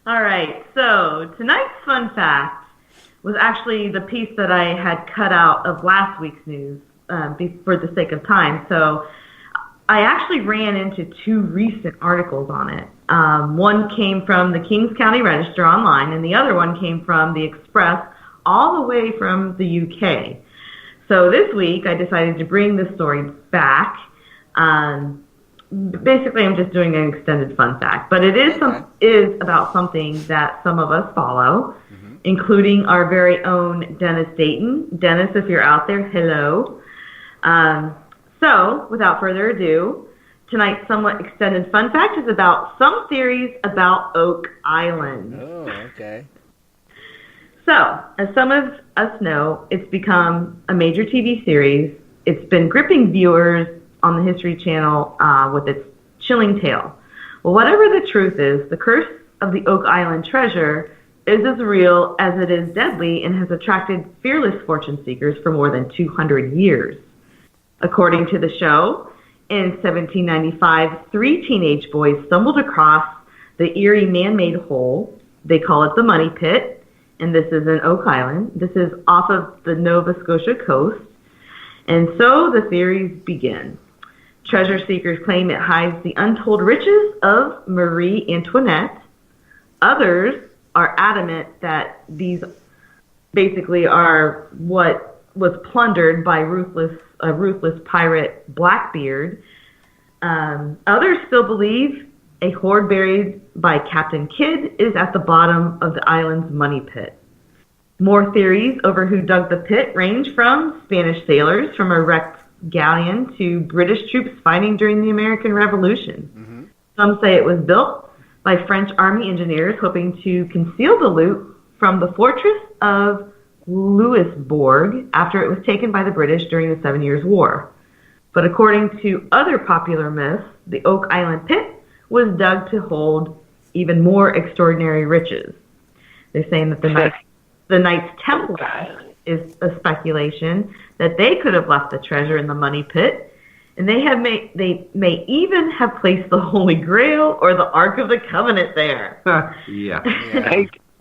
All right. So tonight's fun fact was actually the piece that I had cut out of last week's news for the sake of time. So I actually ran into two recent articles on it. One came from the Kings County Register online, and the other one came from the Express all the way from the UK. So this week, I decided to bring this story back. Basically, I'm just doing an extended fun fact, but it is about something that some of us follow, including our very own Dennis Dayton. Dennis, if you're out there, hello. So, without further ado, tonight's somewhat extended fun fact is about some theories about Oak Island. Oh, okay. So, as some of us know, it's become a major TV series. It's been gripping viewers on the History Channel with its chilling tale. Well, whatever the truth is, the curse of the Oak Island treasure is as real as it is deadly and has attracted fearless fortune seekers for more than 200 years. According to the show, in 1795, 3 teenage boys stumbled across the eerie man-made hole. They call it the Money Pit. And this is in Oak Island. This is off of the Nova Scotia coast. And so the theories begin. Treasure seekers claim it hides the untold riches of Marie Antoinette. Others are adamant that these basically are what was plundered by a ruthless pirate Blackbeard. Others still believe a hoard buried by Captain Kidd is at the bottom of the island's money pit. More theories over who dug the pit range from Spanish sailors from a wrecked galleon to British troops fighting during the American Revolution. Mm-hmm. Some say it was built by French army engineers hoping to conceal the loot from the fortress of Louisbourg after it was taken by the British during the 7 Years' War. But according to other popular myths, the Oak Island pit was dug to hold even more extraordinary riches. They're saying that the Knights Templar is a speculation that they could have left the treasure in the money pit, and they may even have placed the Holy Grail or the Ark of the Covenant there. Yeah.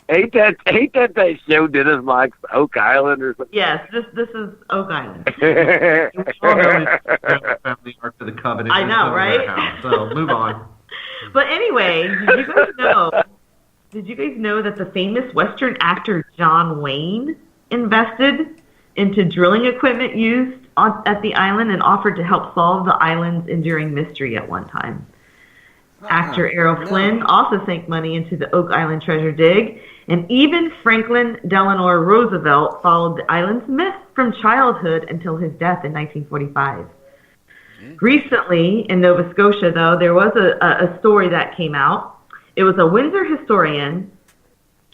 Ain't that show Dennis likes Oak Island or something? Yes, this is Oak Island. Family Ark of the Covenant. I know, right? House, so move on. But anyway, did you guys know that the famous Western actor John Wayne invested into drilling equipment used at the island and offered to help solve the island's enduring mystery at one time? Actor Errol Flynn also sank money into the Oak Island treasure dig, and even Franklin Delano Roosevelt followed the island's myth from childhood until his death in 1945. Recently, in Nova Scotia, though, there was a story that came out. It was a Windsor historian,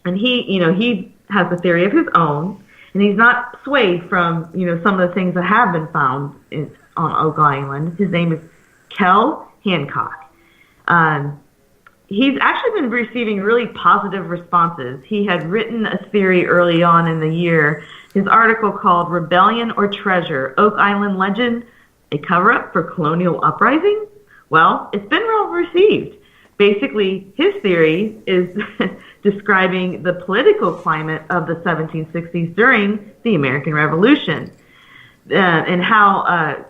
and he has a theory of his own, and he's not swayed from, some of the things that have been found on Oak Island. His name is Kel Hancock. He's actually been receiving really positive responses. He had written a theory early on in the year, his article called Rebellion or Treasure, Oak Island Legend, a cover-up for colonial uprising? Well, it's been well received. Basically, his theory is describing the political climate of the 1760s during the American Revolution and how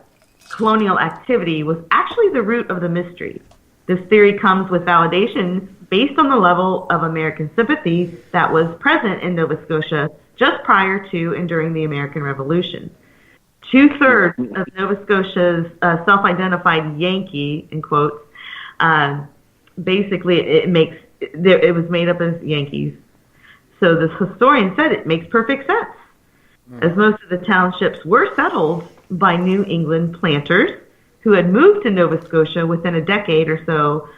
colonial activity was actually the root of the mystery. This theory comes with validation based on the level of American sympathy that was present in Nova Scotia just prior to and during the American Revolution. 2/3 of Nova Scotia's self-identified Yankee, in quotes, basically it makes it was made up as Yankees. So the historian said it makes perfect sense, as most of the townships were settled by New England planters who had moved to Nova Scotia within a decade or so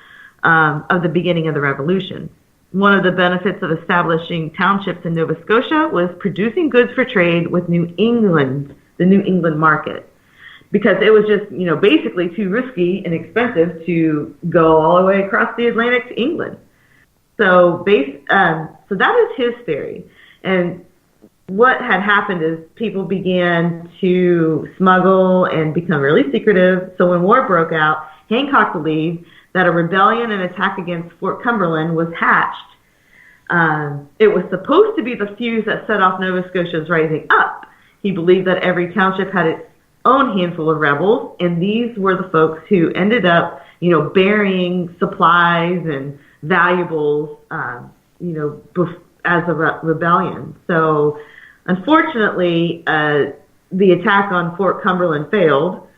of the beginning of the Revolution. One of the benefits of establishing townships in Nova Scotia was producing goods for trade with New England, the New England market, because it was just, basically too risky and expensive to go all the way across the Atlantic to England. So that is his theory. And what had happened is people began to smuggle and become really secretive. So when war broke out, Hancock believed that a rebellion and attack against Fort Cumberland was hatched. It was supposed to be the fuse that set off Nova Scotia's rising up. He believed that every township had its own handful of rebels, and these were the folks who ended up, burying supplies and valuables, as a rebellion. So, unfortunately, the attack on Fort Cumberland failed.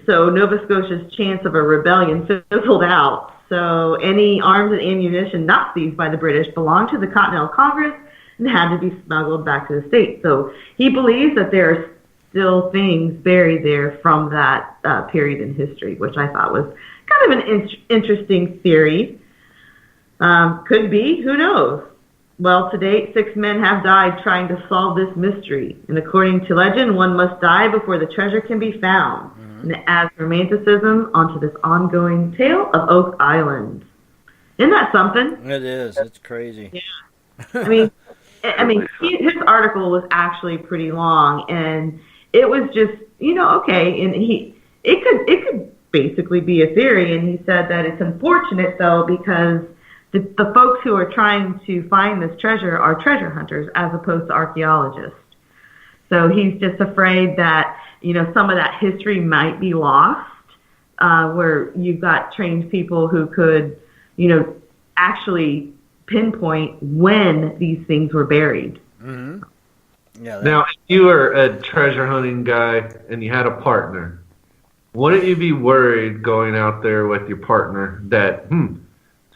So Nova Scotia's chance of a rebellion fizzled out. So any arms and ammunition not seized by the British belonged to the Continental Congress and had to be smuggled back to the States. So he believes that there are still things buried there from that period in history, which I thought was kind of an interesting theory. Could be, who knows? Well, to date, 6 men have died trying to solve this mystery. And according to legend, one must die before the treasure can be found. And it adds romanticism onto this ongoing tale of Oak Island. Isn't that something? It is. It's crazy. Yeah. His article was actually pretty long, and it was just, okay. And it could basically be a theory. And he said that it's unfortunate though because the folks who are trying to find this treasure are treasure hunters as opposed to archaeologists. So he's just afraid that, some of that history might be lost, where you've got trained people who could, actually pinpoint when these things were buried. Mm-hmm. Yeah. Now, if you were a treasure hunting guy and you had a partner, wouldn't you be worried going out there with your partner that,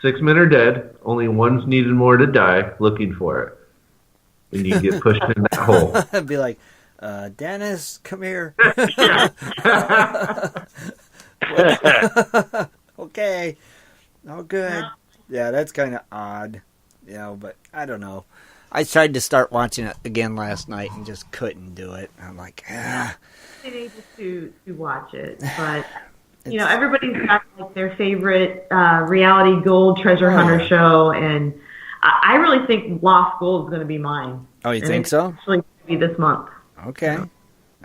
6 men are dead, only one's needed more to die, looking for it, and you get pushed in that hole? I'd be like, Dennis, come here. Okay. Oh, good. Yeah, that's kind of odd. But I don't know. I tried to start watching it again last night and just couldn't do it. I'm like, I need to watch it, but everybody's got like their favorite reality gold treasure hunter show, and I really think Lost Gold is going to be mine. Oh, you think so? Actually, be this month. Okay.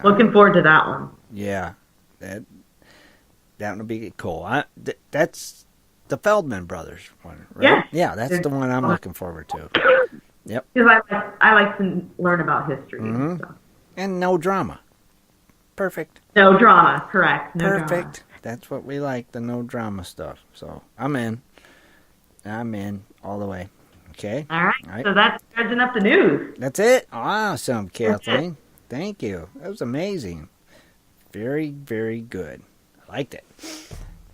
Looking forward to that one. Yeah, that would be cool. That's the Feldman Brothers one, right? Yeah. Yeah, that's the one I'm looking forward to. Yep. Because I like to learn about history. Mm-hmm. So. And no drama. Perfect. No drama, correct. No Perfect. drama. That's what we like, the no drama stuff. So I'm in all the way. Okay. All right. So that's dredging up the news. That's it. Awesome, Kathleen. Thank you. That was amazing. Very, very good. I liked it.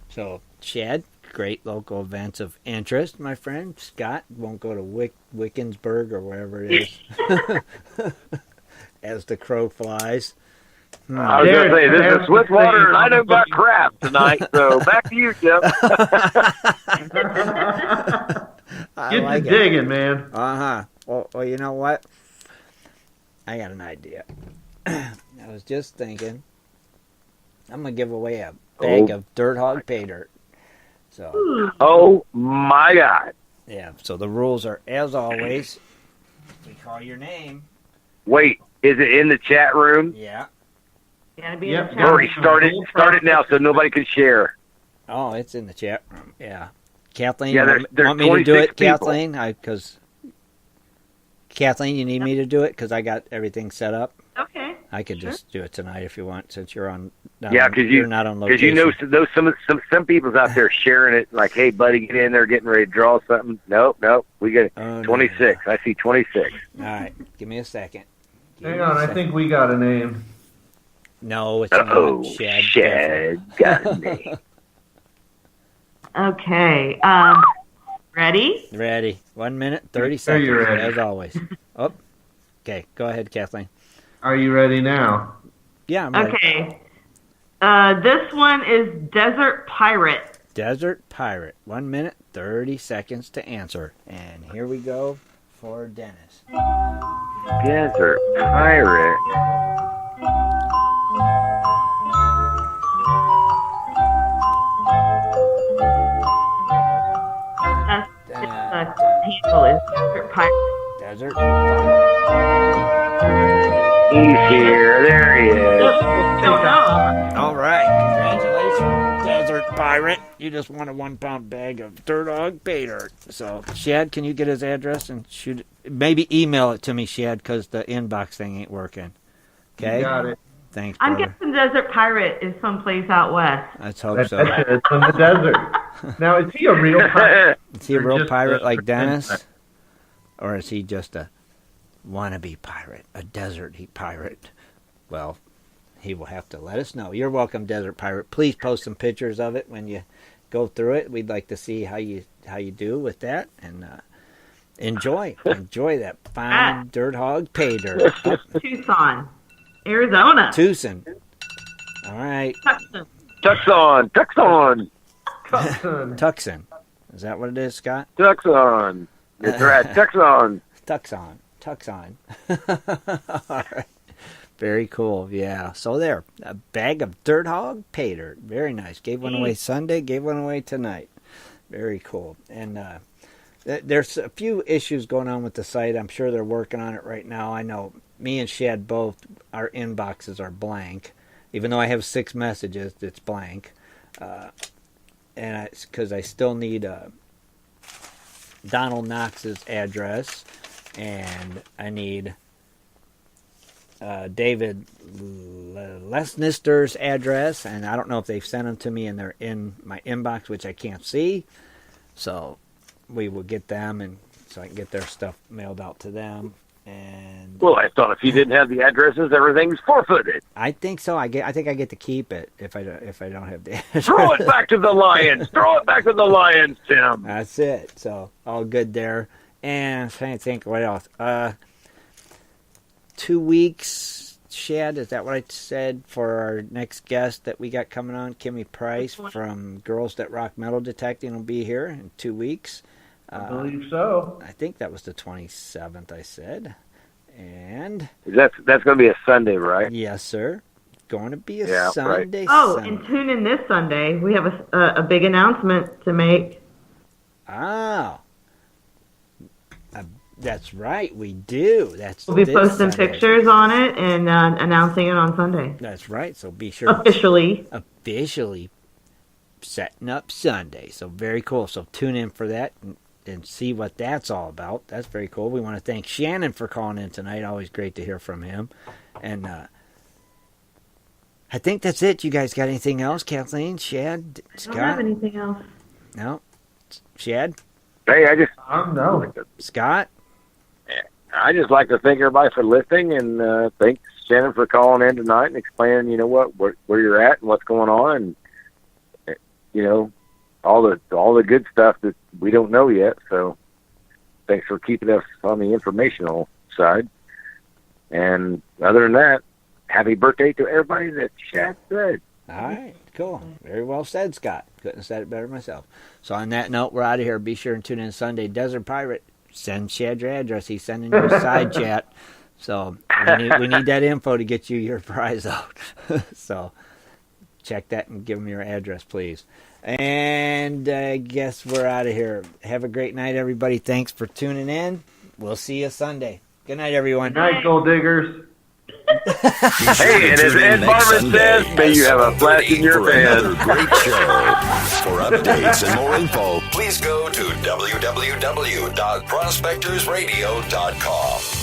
So, Shad, great local events of interest, my friend. Scott won't go to Wickensburg or wherever it is. As the crow flies. I was going to say, this is Swiftwater, and I don't got crap tonight, so back to you, Jim. Get like to digging, man. Uh-huh. Well, you know what? I got an idea. I was just thinking, I'm going to give away a bag of Dirt Hog pay dirt. So. Oh, my God. Yeah, so the rules are, as always, we call your name. Wait, is it in the chat room? Yeah. Yep. Hurry, start it now so nobody can share. Oh, it's in the chat room. Yeah. Kathleen, there's want me to do it, people. Kathleen? Kathleen, you need me to do it because I got everything set up. Okay. I could just do it tonight if you want, since you're on. Because you're not on location. Because some people's out there sharing it, like, hey, buddy, get in there, getting ready to draw something. Nope, we got 26. No. I see 26. All right, give me a second. Hang on, I think we got a name. No, it's not Shad. Shad got a name. Okay. Ready? Ready. 1 minute, 30 seconds, you ready? as always. Oh, okay. Go ahead, Kathleen. Are you ready now? Yeah, I'm ready. Okay. This one is Desert Pirate. Desert Pirate. 1 minute, 30 seconds to answer. And here we go for Dennis. Desert Pirate. That's handle is Desert Pirate. Desert Pirate. He's here. There he is. Don't know. All right. Congratulations, Desert Pirate. You just won a 1 pound bag of dirt hog pay dirt. So, Shad, can you get his address and shoot it? Maybe email it to me, Shad, because the inbox thing ain't working. Okay? You got it. Thanks, I'm brother. guessing Desert Pirate is someplace out west. Let's hope That's so. it. It's in the desert. Now, is he a real pirate? Is he a Or real just pirate a like pretend Dennis? pirate? Or is he just a wannabe pirate, a desert pirate? Well, he will have to let us know. You're welcome, Desert Pirate. Please post some pictures of it when you go through it. We'd like to see how you do with that, and enjoy that fine dirt hog pay dirt. Tucson, Arizona. Tucson. All right, Tucson. Tucson. Tucson. Is that what it is, Scott? Tucson. That's right. Tucson. Tucson. All right. Very cool. Yeah. So there, a bag of dirt hog pay dirt. Very nice. Gave one away Sunday. Gave one away tonight. Very cool. And there's a few issues going on with the site. I'm sure they're working on it right now. I know me and Shad both, our inboxes are blank. Even though I have 6 messages, it's blank. And it's because I still need Donald Knox's address, and I need David Lesnister's address, and I don't know if they've sent them to me and they're in my inbox, which I can't see. So we will get them, and so I can get their stuff mailed out to them. And Well, I thought if you didn't have the addresses, everything's forfeited. I think so. I think I get to keep it if I don't have the address. Throw it back to the Lions. Throw it back to the Lions, Tim. That's it. So all good there. And I'm trying to think what else. 2 weeks, Shad, is that what I said for our next guest that we got coming on? Kimmy Price from Girls That Rock Metal Detecting will be here in 2 weeks. I believe so. I think that was the 27th I said. And That's going to be a Sunday, right? yes, sir. Going to be a Yeah, Sunday. Oh, Sunday. and tune in this Sunday. We have a big announcement to make. Oh. That's right, we do. We'll be this posting Sunday. pictures on it and announcing it on Sunday. That's right, so be sure. Officially. Setting up Sunday. So very cool. So tune in for that and see what that's all about. That's very cool. We want to thank Shannon for calling in tonight. Always great to hear from him. And I think that's it. You guys got anything else? Kathleen, Shad, Scott? I don't have anything else. No? Shad? Hey, No. Scott? I just like to thank everybody for listening, and thanks Shannon for calling in tonight and explaining, where you're at and what's going on, and all the good stuff that we don't know yet. So thanks for keeping us on the informational side. And other than that, happy birthday to everybody that Shad said. All right, cool. Very well said, Scott. Couldn't have said it better myself. So on that note, we're out of here. Be sure and tune in Sunday. Desert Pirate, send Shad your address. He's sending you a side chat. So we need that info to get you your prize out. So check that and give him your address, please. And I guess we're out of here. Have a great night, everybody. Thanks for tuning in. We'll see you Sunday. Good night, everyone. Good night, gold diggers. Hey, and as Ed Barman says, may you have a flash in your pan. Another great show. For updates and more info, please go to www.prospectorsradio.com.